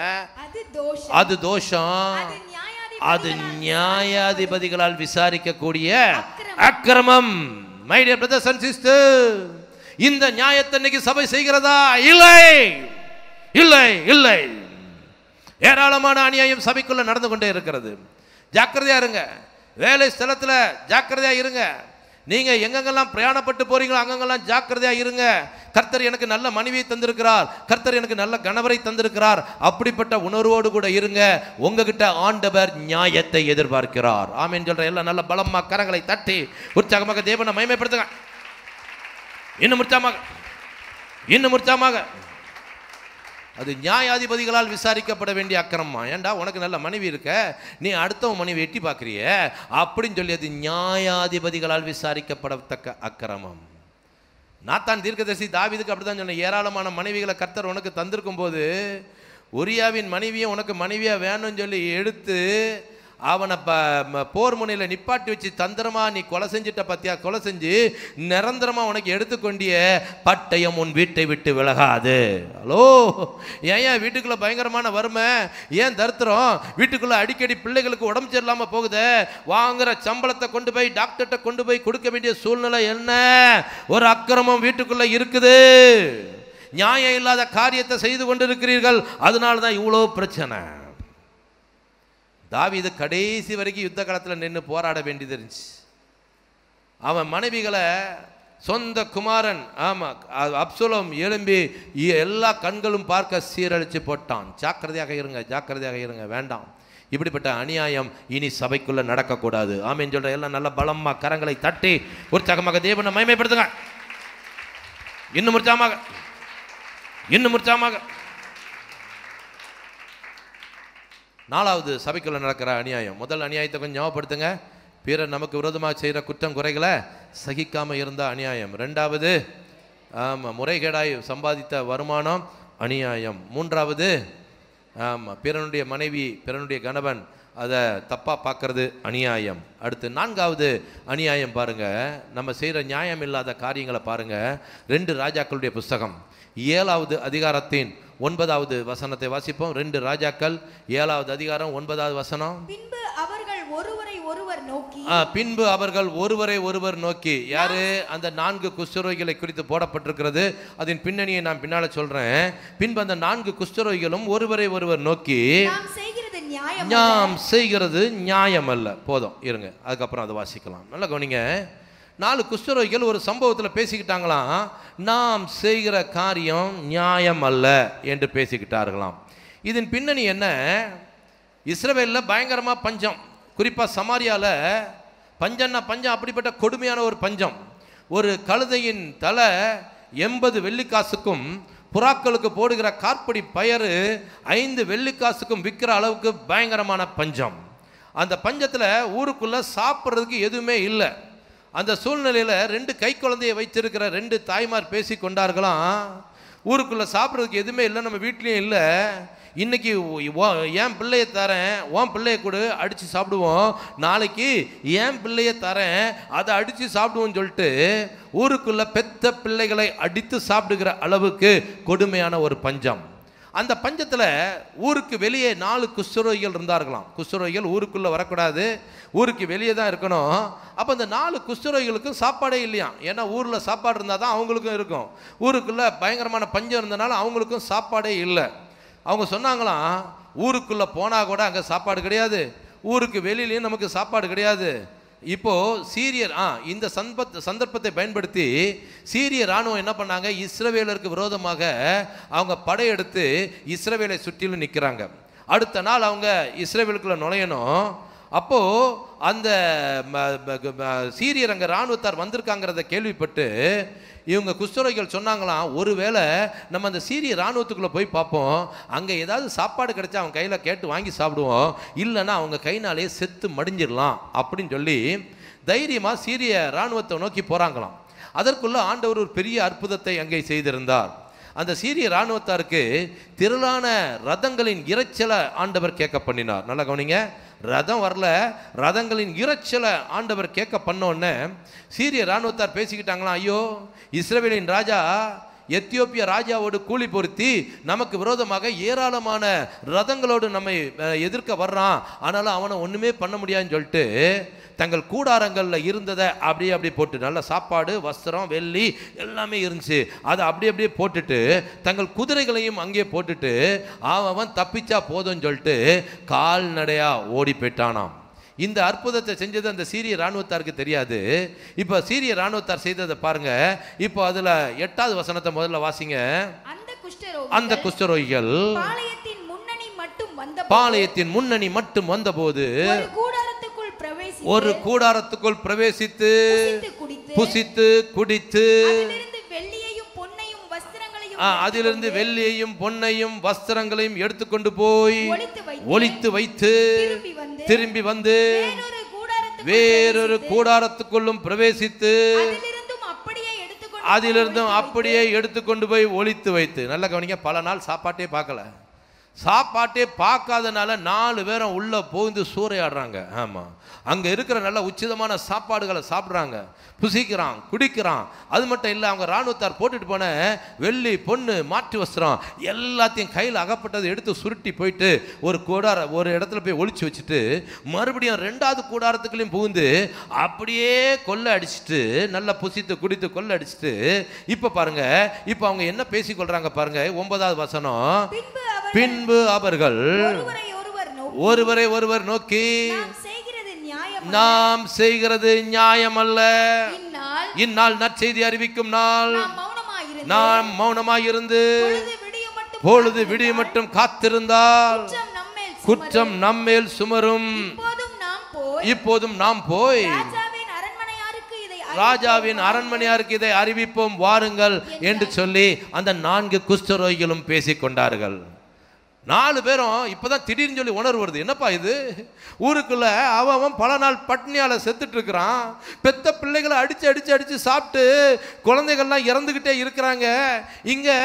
அது தோஷம், அது நியாயாதிபதிகளால் விசாரிக்கக்கூடிய அக்கிரமம். My dear brothers and sisters, இந்த நியாயத்தை இன்னைக்கு சபை செய்கிறதா? இல்லை இல்லை இல்லை. ஏராளமான அநியாயம் சபைக்குள்ள நடந்து கொண்டே இருக்கிறது. ஜாக்கிரதையா இருங்க. வேலை ஸ்தலத்தில் ஜாக்கிரதையா இருங்க. நீங்க எங்கெங்கெல்லாம் பிரயாணப்பட்டு போறீங்களோ அங்கெங்கெல்லாம் ஜாக்கிரதையா இருங்க. கர்த்தர் எனக்கு நல்ல மனைவியை தந்திருக்கிறார், கர்த்தர் எனக்கு நல்ல கணவரை தந்திருக்கிறார், அப்படிப்பட்ட உணர்வோடு கூட இருங்க. உங்ககிட்ட ஆண்டவர் நியாயத்தை எதிர்பார்க்கிறார். ஆமென் சொல்ற எல்லாம் நல்ல பலமா கரங்களை தட்டி உற்சாகமாக தேவனை மகிமைப்படுத்துங்க. இன்னும் உற்சாகமாக. அது நியாயாதிபதிகளால் விசாரிக்கப்பட வேண்டிய அக்கிரமா? ஏண்டா உனக்கு நல்ல மனைவி இருக்க, நீ அடுத்தவன் மனைவி எட்டி பார்க்குறிய அப்படின்னு சொல்லி அது நியாயாதிபதிகளால் விசாரிக்கப்படத்தக்க அக்கிரமம். நாத்தான் தீர்க்கதரிசி தாவீதுக்கு அப்படிதான் சொன்ன, ஏராளமான மனைவிகளை கர்த்தர் உனக்கு தந்திருக்கும் போது உரியாவின் மனைவியை உனக்கு மனைவியா வேணும்னு சொல்லி எடுத்து அவனை போர் முனையில் நிப்பாட்டி வச்சு தந்திரமா நீ கொலை செஞ்சிட்ட பத்தியா, கொலை செஞ்சு நிரந்தரமா உனக்கு எடுத்துக்கொண்டிய பட்டயம் உன் வீட்டை விட்டு விலகாது. ஹலோ, ஏன் வீட்டுக்குள்ள பயங்கரமான வறுமை, ஏன் தரித்திரம், வீட்டுக்குள்ள அடிக்கடி பிள்ளைகளுக்கு உடம்பு சரியில்லாம போகுது, வாங்குற சம்பளத்தை கொண்டு போய் டாக்டர்கிட்ட கொண்டு போய் கொடுக்க வேண்டிய சூழ்நிலை என்ன? ஒரு அக்கிரமம் வீட்டுக்குள்ள இருக்குது. நியாயம் இல்லாத காரியத்தை செய்து கொண்டிருக்கிறீர்கள், அதனாலதான் இவ்வளவு பிரச்சனை. தாவீது கடைசி வரைக்கும் யுத்த காலத்தில் நின்று போராட வேண்டியது இருந்துச்சு. அவன் மனைவிகளை சொந்த குமாரன் அப்சலோம் எழும்பி எல்லா கண்களும் பார்க்க சீரழிச்சு போட்டான். ஜாக்கிரதையாக இருங்க, ஜாக்கிரதையாக இருங்க. வேண்டாம், இப்படிப்பட்ட அநியாயம் இனி சபைக்குள்ள நடக்கக்கூடாது. ஆமென் சொல்ற எல்லாம் நல்ல பலமா கரங்களை தட்டி உற்சாகமாக தேவனை மகிமைப்படுத்துங்க. இன்னும் உற்சாகமாக. 4வது சபைக்குள்ள நடக்கிற அநியாயம். முதல் அநியாயத்தை கொஞ்சம் ஞாபகப்படுத்துங்க. பிறர் நமக்கு விரோதமாக செய்கிற குற்றம் குறைகளை சகிக்காம இருந்த அநியாயம். 2வது முறைகேடாய் சம்பாதித்த வருமானம் அநியாயம். 3வது பிறனுடைய மனைவி பிறனுடைய கணவன் அதை தப்பாக பார்க்கறது அநியாயம். அடுத்து 4வது அநியாயம் பாருங்க, நம்ம செய்கிற நியாயம் இல்லாத காரியங்களை பாருங்க. 2 ராஜாக்களுடைய புஸ்தகம் 7வது அதிகாரத்தின் 9வது வசனத்தை வாசிப்போம். 2 ராஜாக்கள் 7வது அதிகாரம் 9வது வசனம். பின்பு அவர்கள் ஒருவரை ஒருவர் நோக்கி, பின்பு அவர்கள் ஒருவரை ஒருவர் நோக்கி, யாரு? அந்த 4 குஷ்டரோகிகளை குறித்து போடப்பட்டிருக்கிறது. அதன் பின்னணியை நான் பின்னால சொல்றேன். பின்பு அந்த 4 குஷ்டரோகிகளும் ஒருவரை ஒருவர் நோக்கி, நாம் செய்கிறது நியாயம் அல்ல. போதும் இருங்க, அதுக்கப்புறம் அதை வாசிக்கலாம். நல்லா கவனிங்க. 4 குஷ்டரோகிகள் ஒரு சம்பவத்தில் பேசிக்கிட்டாங்களாம். நாம் செய்கிற காரியம் நியாயம் அல்ல என்று பேசிக்கிட்டார்களாம். இதன் பின்னணி என்ன? இஸ்ரவேலில் பயங்கரமாக பஞ்சம், குறிப்பாக சமாரியாவில் பஞ்சம்னா பஞ்சம், அப்படிப்பட்ட கொடுமையான ஒரு பஞ்சம். ஒரு கழுதையின் தலை 80 வெள்ளிக்காசுக்கும் புறாக்களுக்கு போடுகிற கார்படி பயறு 5 வெள்ளிக்காசுக்கும் விற்கிற அளவுக்கு பயங்கரமான பஞ்சம். அந்த பஞ்சத்தில் ஊருக்குள்ளே சாப்பிட்றதுக்கு எதுவுமே இல்லை. அந்த சூழ்நிலையில் 2 கை குழந்தையை வைத்திருக்கிற 2 தாய்மார் பேசி கொண்டார்களாம், ஊருக்குள்ளே சாப்பிட்றதுக்கு எதுவுமே இல்லை, நம்ம வீட்லேயும் இல்லை. இன்னைக்கு என் பிள்ளையை தரேன், உன் பிள்ளையை கொடு, அடித்து சாப்பிடுவோம். நாளைக்கு என் பிள்ளையை தரேன், அதை அடித்து சாப்பிடுவோம்னு சொல்லிட்டு ஊருக்குள்ளே பெத்த பிள்ளைகளை அடித்து சாப்பிடுகிற அளவுக்கு கொடுமையான ஒரு பஞ்சம். அந்த பஞ்சத்தில் ஊருக்கு வெளியே 4 குஷ்டரோகிகள் இருந்தார்களாம். குஷ்டரோகிகள் ஊருக்குள்ளே வரக்கூடாது, ஊருக்கு வெளியே தான் இருக்கணும். அப்போ அந்த 4 குஷ்டரோகிகளுக்கும் சாப்பாடே இல்லையா. ஏன்னா ஊரில் சாப்பாடு இருந்தால் தான் அவங்களுக்கும் இருக்கும். ஊருக்குள்ளே பயங்கரமான பஞ்சம் இருந்தனால அவங்களுக்கும் சாப்பாடே இல்லை. அவங்க சொன்னாங்களாம், ஊருக்குள்ளே போனால் கூட அங்கே சாப்பாடு கிடையாது, ஊருக்கு வெளியிலையும் நமக்கு சாப்பாடு கிடையாது. இப்போது சீரியர் இந்த சந்தர்ப்பத்தை பயன்படுத்தி சீரிய இராணுவம் என்ன பண்ணாங்க? இஸ்ரவேலருக்கு விரோதமாக அவங்க படையெடுத்து இஸ்ரவேலை சுற்றிலும் நிற்கிறாங்க. அடுத்த நாள் அவங்க இஸ்ரவேலுக்குள்ள நுழையணும். அப்போது அந்த சீரியர் அங்கே இராணுவத்தார் வந்திருக்காங்கிறத கேள்விப்பட்டு இவங்க குஷ்டரோகிகள் சொன்னாங்களாம், ஒருவேளை நம்ம அந்த சீரிய இராணுவத்துக்குள்ளே போய் பார்ப்போம், அங்கே ஏதாவது சாப்பாடு கிடைச்சா அவங்க கையில் கேட்டு வாங்கி சாப்பிடுவோம், இல்லைன்னா அவங்க கைனாலே செத்து மடிஞ்சிடலாம் அப்படின்னு சொல்லி தைரியமாக சீரிய இராணுவத்தை நோக்கி போகிறாங்களாம். அதற்குள்ளே ஆண்டவர் ஒரு பெரிய அற்புதத்தை அங்கே செய்திருந்தார். அந்த சீரிய இராணுவத்தாருக்கு திரளான ரதங்களின் இரைச்சலை ஆண்டவர் கேட்க பண்ணினார். நல்லா கவனிங்க, ரதம் வரல, ரதங்களின் இரைச்சலை ஆண்டவர் கேட்க பண்ணோன்னே சீரிய இராணுவத்தார் பேசிக்கிட்டாங்களாம், ஐயோ இஸ்ரவேலின் ராஜா எத்தியோப்பிய ராஜாவோடு கூலி பொருத்தி நமக்கு விரோதமாக ஏராளமான ரதங்களோடு நம்மை எதிர்க்க வர்றான், ஆனாலும் அவனை ஒன்றுமே பண்ண முடியாதுன்னு சொல்லிட்டு தங்கள் கூடாரங்களில் இருந்ததை அப்படியே போட்டு, நல்ல சாப்பாடு, வஸ்திரம், வெள்ளி எல்லாமே இருந்துச்சு, அதை அப்படியே போட்டுட்டு தங்கள் குதிரைகளையும் அங்கேயே போட்டுட்டு அவன் தப்பிச்சா போதும்னு சொல்லிட்டு கால்நடையாக ஓடி போயிட்டானாம். இந்த அற்புதத்தை செஞ்சது அந்த சீரிய இராணுவத்தாருக்கு தெரியாது. இப்போ சீரிய இராணுவத்தார் செய்ததை பாருங்க. இப்போ அதில் 8வது வசனத்தை முதல்ல வாசிங்க. அந்த குஷ்டரோகிகள் பாளையத்தின் முன்னணி மட்டும் வந்தபோது ஒரு கூடாரத்துக்குள் பிரவேசித்து புசித்து குடித்து அதிலிருந்து வெள்ளியையும் பொன்னையும் வஸ்திரங்களையும் எடுத்துக்கொண்டு போய் ஒளித்து வைத்து திரும்பி வந்து வேறொரு கூடாரத்துக்குள்ளும் பிரவேசித்து அதிலிருந்தும் அப்படியே எடுத்துக்கொண்டு போய் ஒளித்து வைத்து. நல்ல கவனிங்க, பல நாள் சாப்பாட்டே பார்க்கல. சாப்பாட்டே பார்க்காதனால 4 பேரும் உள்ளே புகுந்து சூறையாடுறாங்க. ஆமாம், அங்கே இருக்கிற நல்ல உச்சிதமான சாப்பாடுகளை சாப்பிட்றாங்க, புசிக்கிறான், குடிக்கிறான். அது மட்டும் இல்லை, அவங்க இராணுவத்தார் போட்டுட்டு போன வெள்ளி, பொண்ணு, மாற்று வஸ்திரம் எல்லாத்தையும் கையில் அகப்பட்டதை எடுத்து சுருட்டி போயிட்டு ஒரு இடத்துல போய் ஒளிச்சு வச்சுட்டு மறுபடியும் 2வது கூடாரத்துக்குள்ளேயும் புகுந்து அப்படியே கொள்ளை அடிச்சுட்டு நல்லா புசித்து குடித்து கொள்ளை அடிச்சுட்டு இப்போ பாருங்க, இப்போ அவங்க என்ன பேசிக்கொள்றாங்க பாருங்க. 9வது வசனம். பின்பு அவர்கள் ஒருவரை ஒருவர் நோக்கி, நாம் செய்கிறது நியாயம் அல்ல, இந்நாள் நற்செய்தி அறிவிக்கும் நாள் நாம் மௌனமாயிருந்து பொழுது விடிய மட்டும் காத்திருந்தால் குற்றம் நம்மேல் சுமரும். இப்போதும் நாம் போய் ராஜாவின் அரண்மனையாருக்கு இதை அறிவிப்போம், வாருங்கள் என்று சொல்லி அந்த 4 குஷ்டரோகிகளும் பேசிக்கொண்டார்கள். 4 பேரும் இப்போதான் திடீர்னு சொல்லி உணர்வு வருது. என்னப்பா இது, ஊருக்குள்ள அவன் பல நாள் பட்னியால் செத்துட்டு இருக்கிறான். பெத்த பிள்ளைகளை அடிச்சு அடிச்சு அடிச்சு சாப்பிட்டு குழந்தைகள்லாம் இறந்துக்கிட்டே இருக்கிறாங்க. இங்கே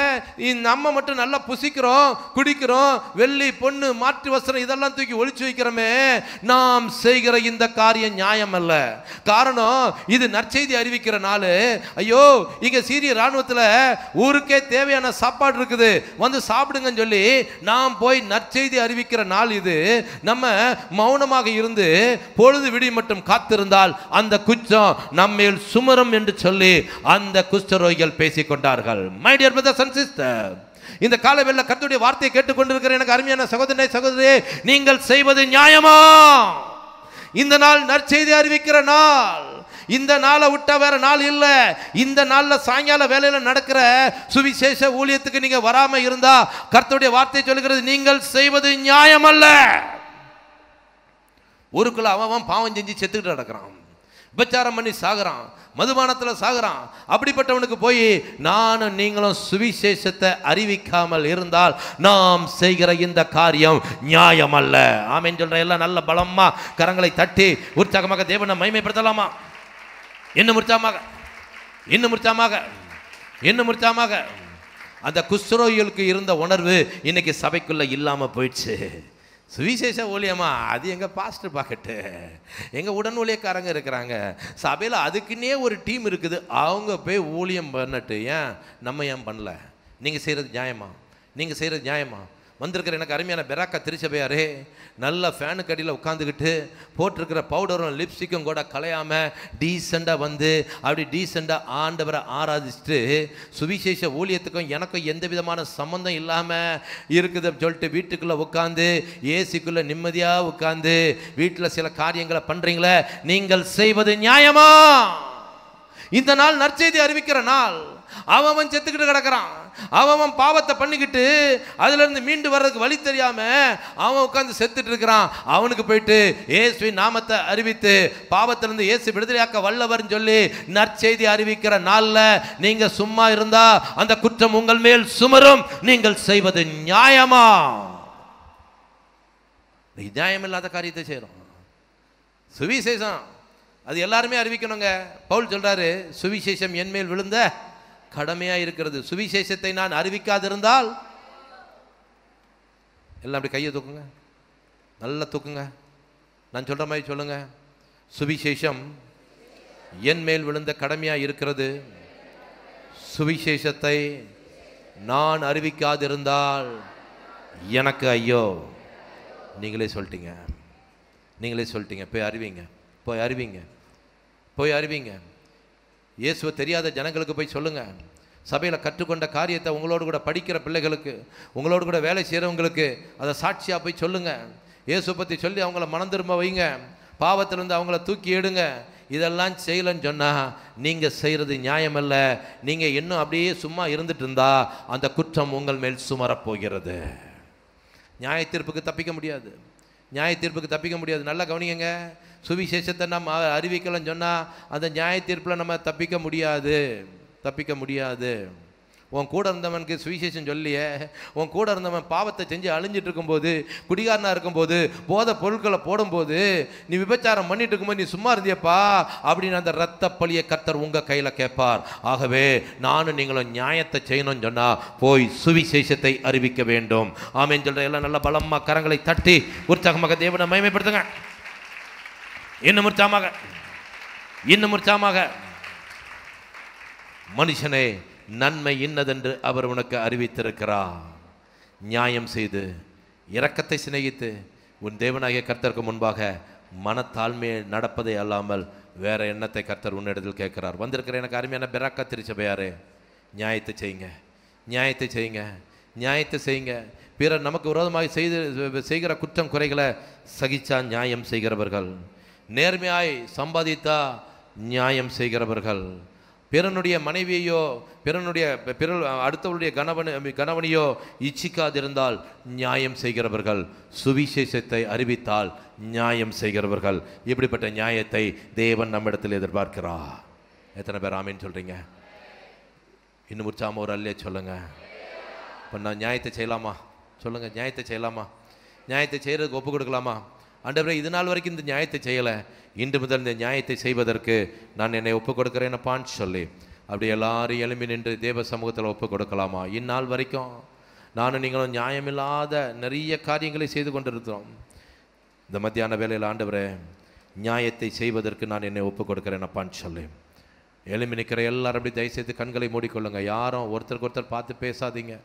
நம்ம மட்டும் நல்லா புசிக்கிறோம், குடிக்கிறோம், வெள்ளி பொண்ணு மாற்று வஸ்திரம் இதெல்லாம் தூக்கி ஒளிச்சு வைக்கிறோமே. நாம் செய்கிற இந்த காரியம் நியாயம் அல்ல. காரணம், இது நற்செய்தி அறிவிக்கிற நாள். ஐயோ, இங்கே சீரிய இராணுவத்தில் ஊருக்கே தேவையான சாப்பாடு இருக்குது, வந்து சாப்பிடுங்கன்னு சொல்லி நாம் போய் நற்செய்தி அறிவிக்கிற நாள் இது. நம்ம மௌனமாக இருந்து பொழுது விடி மட்டும் காத்திருந்தால் அந்த குற்றம் நம்மேல் சுமரும் என்று சொல்லி அந்த குஷ்டரோகிகள் பேசிக் கொண்டார்கள். My dear brothers and sister, இந்த காலவெளியில் கர்த்தருடைய வார்த்தையை கேட்டுக்கொண்டிருக்கிற எனக்கு அருமையான சகோதரனே சகோதரியே, நீங்கள் செய்வது நியாயமா? இந்த நாள் நற்செய்தி அறிவிக்கிற நாள். இந்த நாளை விட்டா வேற நாள் இல்லை. இந்த நாளில் சாயங்கால வேலையில் நடக்கிற சுவிசேஷ ஊழியத்துக்கு நீங்க வராம இருந்தா கர்த்தருடைய வார்த்தை சொல்லுகிறது, நீங்கள் செய்வது நியாயம் அல்ல. ஊருக்குள்ள அவன் பாவம் செஞ்சு செத்துக்கிட்டு நடக்கிறான், விபச்சாரம் பண்ணி சாகுறான், மதுபானத்தில் சாகுறான். அப்படிப்பட்டவனுக்கு போய் நானும் நீங்களும் சுவிசேஷத்தை அறிவிக்காமல் இருந்தால் நாம் செய்கிற இந்த காரியம் நியாயம் அல்ல. ஆமென் சொல்ற எல்லாம் நல்ல பலமா கரங்களை தட்டி உற்சாகமாக தேவனை மகிமைப்படுத்தலாமா? இன்னும் உற்சாகமாக, இன்னும் உற்சாகமாக, இன்னும் உற்சாகமாக. அந்த குஷ்டரோகிகளுக்கு இருந்த உணர்வு இன்னைக்கு சபைக்குள்ள இல்லாம போயிடுச்சு. சுவிசேஷ ஊழியமா, அது எங்கள் பாஸ்டர் பாக்கெட்டு, எங்கள் உடன் ஊழியக்காரங்க இருக்கிறாங்க சபையில், அதுக்குன்னே ஒரு டீம் இருக்குது, அவங்க போய் ஊழியம் பண்ணட்டு. ஏன் நம்ம ஏன் பண்ணல? நீங்கள் செய்கிறது நியாயமா? நீங்கள் செய்கிறது நியாயமா? வந்திருக்கிற எனக்கு அருமையான பெராக்கா திருச்சபையாரே, நல்ல ஃபேனுக்கு அடியில் உட்காந்துக்கிட்டு போட்டிருக்கிற பவுடரும் லிப்ஸ்டிக்கும் கூட கலையாமல் டீசெண்டாக வந்து அப்படி டீசெண்டாக ஆண்டவரை ஆராதிச்சுட்டு சுவிசேஷ ஊழியத்துக்கும் எனக்கும் எந்த விதமான சம்மந்தம் இல்லாமல் இருக்குதுன்னு சொல்லிட்டு வீட்டுக்குள்ளே உட்காந்து ஏசிக்குள்ளே நிம்மதியாக உட்காந்து வீட்டில் சில காரியங்களை பண்ணுறீங்களே, நீங்கள் செய்வது நியாயமா? இந்த நாள் நற்செய்தி அறிவிக்கிற நாள். அவன் செத்துக்கிட்டு கிடக்கிறான், அவன் பாவத்தை பண்ணிக்கிட்டு அதுல இருந்து மீண்டு வர்றதுக்கு வழி தெரியாம அவன் உட்கார்ந்து செத்துட்டு இருக்கிறான். அவனுக்கு போயிட்டு இயேசுவின் நாமத்தை அறிவித்து பாவத்திலிருந்து இயேசு விடுதலையாக்க வல்லவர்னு சொல்லி நற்செய்தி அறிவிக்கிற நாள்ல நீங்க சும்மா இருந்தா அந்த குற்றம் உங்கள் மேல் சுமரும். நீங்கள் செய்வது நியாயமா? நியாயம் இல்லாத காரியத்தை செய்யறோம். சுவிசேஷம் அது எல்லாருமே அறிவிக்கணுங்க. பவுல் சொல்றாரு, சுவிசேஷம் என் மேல் விழுந்த கடமையா இருக்கிறது. சுவிசேஷத்தை நான் அறிவிக்காதிருந்தால், எல்லாம் அப்படி கையை தூக்குங்க, நல்லா தூக்குங்க, நான் சொல்ற மாதிரி சொல்லுங்க. சுவிசேஷம் என் மேல் விழுந்த கடமையா இருக்கிறது. சுவிசேஷத்தை நான் அறிவிக்காதிருந்தால் எனக்கு ஐயோ. நீங்களே சொல்லிட்டீங்க, நீங்களே சொல்லிட்டீங்க. போய் அறிவிங்க, போய் அறிவிங்க, போய் அறிவிங்க. இயேசுவை தெரியாத ஜனங்களுக்கு போய் சொல்லுங்க. சபையில் கற்றுக்கொண்ட காரியத்தை உங்களோடு கூட படிக்கிற பிள்ளைகளுக்கு, உங்களோடு கூட வேலை செய்கிறவங்களுக்கு அதை சாட்சியாக போய் சொல்லுங்க. இயேசுவை பற்றி சொல்லி அவங்கள மனம் திரும்ப வைங்க. பாவத்திலிருந்து அவங்கள தூக்கி எடுங்க. இதெல்லாம் செய்யலைன்னு சொன்னால் நீங்கள் செய்கிறது நியாயமல்ல. நீங்கள் இன்னும் அப்படியே சும்மா இருந்துட்டு இருந்தா அந்த குற்றம் உங்கள் மேல் சுமரப்போகிறது. நியாய தீர்ப்புக்கு தப்பிக்க முடியாது, நியாய தீர்ப்புக்கு தப்பிக்க முடியாது. நல்லா கவனிங்க. சுவிசேஷத்தை நம்ம அறிவிக்கலன்னு சொன்னால் அந்த நியாய தீர்ப்பில் நம்ம தப்பிக்க முடியாது, தப்பிக்க முடியாது. உன் கூட இருந்தவனுக்கு சுவிசேஷம் சொல்லியே, உன் கூட இருந்தவன் பாவத்தை செஞ்சு அழிஞ்சிட்டு இருக்கும்போது, குடிகாரனாக இருக்கும்போது, போதை பொருட்களை போடும்போது, நீ விபச்சாரம் பண்ணிட்டு இருக்கும்போது நீ சும்மா இருந்தியப்பா அப்படின்னு அந்த இரத்த பழியை கர்த்தர் உங்கள் கையில் கேட்பார். ஆகவே நானும் நீங்களும் நியாயத்தை செய்யணும்னு சொன்னால் போய் சுவிசேஷத்தை அறிவிக்க வேண்டும். ஆமென் சொல்கிற எல்லாம் நல்ல பலமாக கரங்களை தட்டி உற்சாகமாக தேவனை மகிமைப்படுத்துங்க. இன்னும் உற்சாகமாக, இன்னும் உற்சாகமாக. மனுஷனே, நன்மை இன்னதென்று அவர் உனக்கு அறிவித்திருக்கிறார். நியாயம் செய்து இரக்கத்தை சிநேகித்து உன் தேவனாகிய கர்த்தருக்கு முன்பாக மனத்தாழ்மையை நடப்பதை அல்லாமல் வேற எண்ணத்தை கர்த்தர் உன்னிடத்தில் கேட்கிறார். வந்திருக்கிற எனக்கு அருமையான பெராக்கா திருச்சபையாரே, நியாயத்தை செய்யுங்க, நியாயத்தை செய்யுங்க, நியாயத்தை செய்யுங்க. பிறர் நமக்கு விரோதமாக செய்கிற குற்றம் குறைகளை சகிச்சா நியாயம் செய்கிறவர்கள், நேர்மையாய் சம்பாதித்தா நியாயம் செய்கிறவர்கள், பிறனுடைய மனைவியையோ அடுத்தவருடைய கணவனையோ இச்சிக்காதிருந்தால் நியாயம் செய்கிறவர்கள், சுவிசேஷத்தை அறிவித்தால் நியாயம் செய்கிறவர்கள். இப்படிப்பட்ட நியாயத்தை தேவன் நம்மிடத்தில் எதிர்பார்க்கிறார். எத்தனை பேர் ஆமீன் சொல்றீங்க? இன்னும் உற்சாகமா ஒரு அல்லே சொல்லுங்க. இப்போ நான் நியாயத்தை செய்யலாமா? சொல்லுங்கள், நியாயத்தை செய்யலாமா? நியாயத்தை செய்கிறதுக்கு ஒப்பு கொடுக்கலாமா? ஆண்டவரே, இது நாள் வரைக்கும் இந்த நியாயத்தை செய்யலை, இன்று முதல் இந்த நியாயத்தை செய்வதற்கு நான் என்னை ஒப்பு கொடுக்குறேன்னப்பான்னு சொல்லி அப்படி எல்லாரும் எழும்பி நின்று தேவ சமூகத்தில் ஒப்பு கொடுக்கலாமா? இந்நாள் வரைக்கும் நானும் நீங்களும் நியாயமில்லாத நிறைய காரியங்களை செய்து கொண்டிருக்கிறோம். இந்த மத்தியான வேளையில் ஆண்டவரே, நியாயத்தை செய்வதற்கு நான் என்னை ஒப்பு கொடுக்குறேன்னப்பான்னு சொல்லி எழும்பி நிற்கிற எல்லாரும் அப்படி தயவுசெய்து கண்களை மூடிக்கொள்ளுங்க. யாரும் ஒருத்தருக்கு ஒருத்தர் பார்த்து பேசாதீங்க,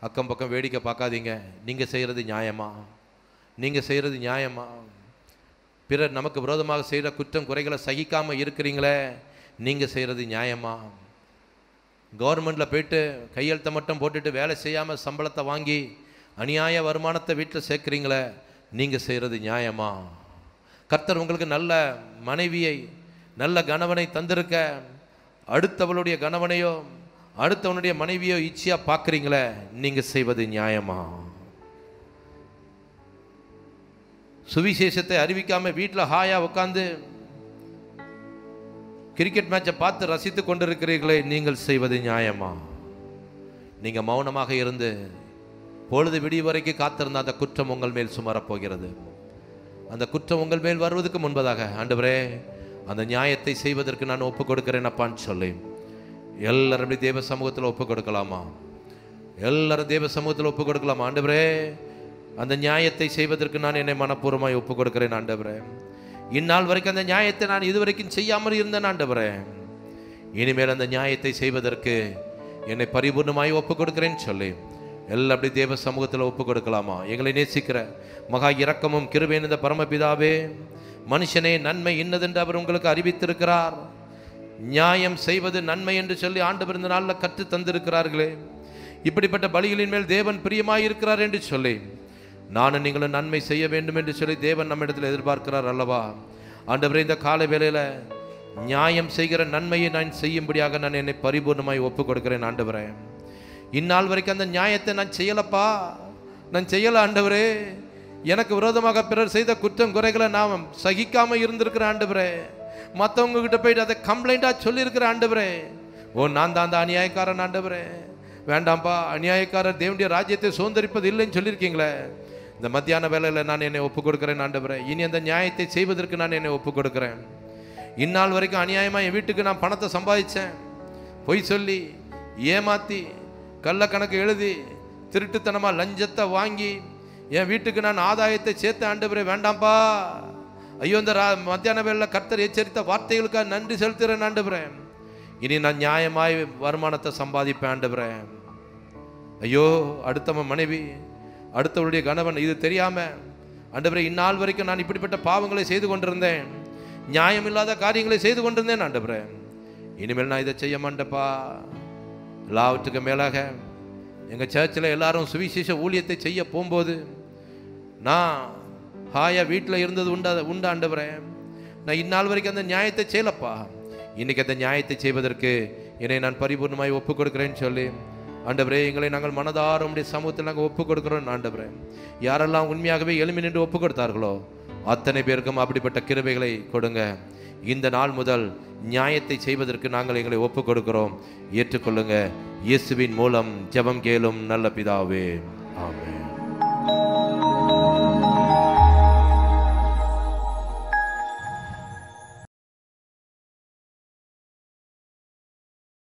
அக்கம் பக்கம் வேடிக்கை பார்க்காதீங்க. நீங்கள் செய்கிறது நியாயமா? நீங்கள் செய்கிறது நியாயமா? பிறர் நமக்கு விரோதமாக செய்கிற குற்றம் குறைகளை சகிக்காமல் இருக்கிறீங்களே, நீங்கள் செய்கிறது நியாயமா? கவர்மெண்ட்டில் போய்ட்டு கையெழுத்தை மட்டும் போட்டுட்டு வேலை செய்யாமல் சம்பளத்தை வாங்கி அநியாய வருமானத்தை வீட்டில் சேர்க்குறீங்களே, நீங்கள் செய்கிறது நியாயமா? கர்த்தர் உங்களுக்கு நல்ல மனைவியை நல்ல கணவனை தந்திருக்க அடுத்தவளுடைய கணவனையோ அடுத்தவனுடைய மனைவியோ இச்சையாக பார்க்குறீங்களே, நீங்கள் செய்வது நியாயமா? சுவிசேஷத்தை அறிவிக்காமல் வீட்டில் ஹாயாக உட்காந்து கிரிக்கெட் மேட்சை பார்த்து ரசித்து கொண்டிருக்கிறீர்களே, நீங்கள் செய்வது நியாயமா? நீங்கள் மௌனமாக இருந்து பொழுது விடிய வரைக்கும் காத்திருந்த அந்த குற்றம் உங்கள் மேல் சுமரப்போகிறது. அந்த குற்றம் உங்கள் மேல் வருவதற்கு முன்பதாக ஆண்டவரே, அந்த நியாயத்தை செய்வதற்கு நான் ஒப்பு கொடுக்கிறேன் அப்பான்னு சொல்லி எல்லாரும் தேவ சமூகத்தில் ஒப்பு கொடுக்கலாமா? எல்லாரும் தேவ சமூகத்தில் ஒப்பு கொடுக்கலாமா? ஆண்டவரே, அந்த நியாயத்தை செய்வதற்கு நான் என்னை மனப்பூர்வமாய் ஒப்பு கொடுக்கிறேன் ஆண்டவரே. இந்நாள் வரைக்கும் அந்த நியாயத்தை நான் இதுவரைக்கும் செய்யாமல் இருந்தேன் ஆண்டவரே. இனிமேல் அந்த நியாயத்தை செய்வதற்கு என்னை பரிபூர்ணமாய் ஒப்பு கொடுக்கிறேன்னு சொல்லி எல்லாம் அப்படி தேவ சமூகத்தில் ஒப்பு கொடுக்கலாமா? எங்களை நேசிக்கிற மகா இரக்கமும் கிருபையும் இந்த பரமபிதாவே, மனுஷனே நன்மை இன்னதென்று அவர் உங்களுக்கு அறிவித்திருக்கிறார். நியாயம் செய்வது நன்மை என்று சொல்லி ஆண்டவர் இந்த நாளில் கற்று தந்திருக்கிறார்களே. இப்படிப்பட்ட பலிகளின் மேல் தேவன் பிரியமாய் இருக்கிறார் என்று சொல்லி நானும் நீங்களும் நன்மை செய்ய வேண்டும் என்று சொல்லி தேவன் நம்மிடத்தில் எதிர்பார்க்கிறார் அல்லவா? ஆண்டவரே, இந்த காலை வேளையில் நியாயம் செய்கிற நன்மையை நான் செய்யும்படியாக நான் என்னை பரிபூர்ணமாய் ஒப்பு கொடுக்கிறேன் ஆண்டவரே. இந்நாள் வரைக்கும் அந்த நியாயத்தை நான் செய்யலப்பா, நான் செய்யலை ஆண்டவரே. எனக்கு விரோதமாக பிறர் செய்த குற்றம் குறைகளை நான் சகிக்காமல் இருந்திருக்கிறேன் ஆண்டவரே. மற்றவங்க கிட்ட போயிட்டு அதை கம்ப்ளைண்டாக சொல்லியிருக்கிற ஆண்டவரே. நான் தான் அந்த அநியாயக்காரன் ஆண்டவரே. வேண்டாம்ப்பா, அநியாயக்காரர் தேவனுடைய ராஜ்யத்தை சுதந்திரிப்பது இல்லைன்னு சொல்லியிருக்கீங்களே. இந்த மத்தியான வேளையில் நான் என்னை ஒப்பு கொடுக்கிறேன் ஆண்டவரே. இனி அந்த நியாயத்தை செய்வதற்கு நான் என்னை ஒப்பு கொடுக்கிறேன். இந்நாள் வரைக்கும் அநியாயமாக என் வீட்டுக்கு நான் பணத்தை சம்பாதிச்சேன், பொய் சொல்லி ஏமாற்றி கள்ளக்கணக்கு எழுதி திருட்டுத்தனமாக லஞ்சத்தை வாங்கி என் வீட்டுக்கு நான் ஆதாயத்தை சேர்த்த ஆண்டவரே. வேண்டாம்ப்பா, ஐயோ, இந்த மத்தியான வேளையில் கர்த்தர் எச்சரித்த வார்த்தைகளுக்காக நன்றி செலுத்துகிறேன் ஆண்டவரே. இனி நான் நியாயமாய் வருமானத்தை சம்பாதிப்பேன் ஆண்டவரே. ஐயோ, அடுத்தவன் மனைவி அடுத்தவருடைய கணவன் இது தெரியாமல் ஆண்டவரே இந்நாள் வரைக்கும் நான் இப்படிப்பட்ட பாவங்களை செய்து கொண்டிருந்தேன், நியாயமில்லாத காரியங்களை செய்து கொண்டிருந்தேன் ஆண்டவரே. இனிமேல் நான் இதை செய்ய மாட்டேப்பா. எல்லாவற்றுக்கு மேலாக எங்கள் சர்ச்சில் எல்லாரும் சுவிசேஷ ஊழியத்தை செய்ய போகும்போது நான் ஹாயா வீட்டில் இருந்தது உண்டு ஆண்டவரே. நான் இந்நாள் வரைக்கும் அந்த நியாயத்தை செய்யலப்பா. இன்றைக்கி அந்த நியாயத்தை செய்வதற்கு என்னை நான் பரிபூர்ணமாய் ஒப்பு கொடுக்குறேன்னு சொல்லி ஆண்டவரே, எங்களை நாங்கள் மனதார உம்முடைய சமூகத்தில் நாங்கள் ஒப்பு கொடுக்குறோம் ஆண்டவரே. யாரெல்லாம் உண்மையாகவே எழுமி நின்று ஒப்பு கொடுத்தார்களோ அத்தனை பேருக்கும் அப்படிப்பட்ட கிருபைகளை கொடுங்க. இந்த நாள் முதல் நியாயத்தை செய்வதற்கு நாங்கள் எங்களை ஒப்பு கொடுக்கிறோம். ஏற்றுக்கொள்ளுங்க. இயேசுவின் மூலம் ஜெபம் கேளும் நல்ல பிதாவே, ஆமென்.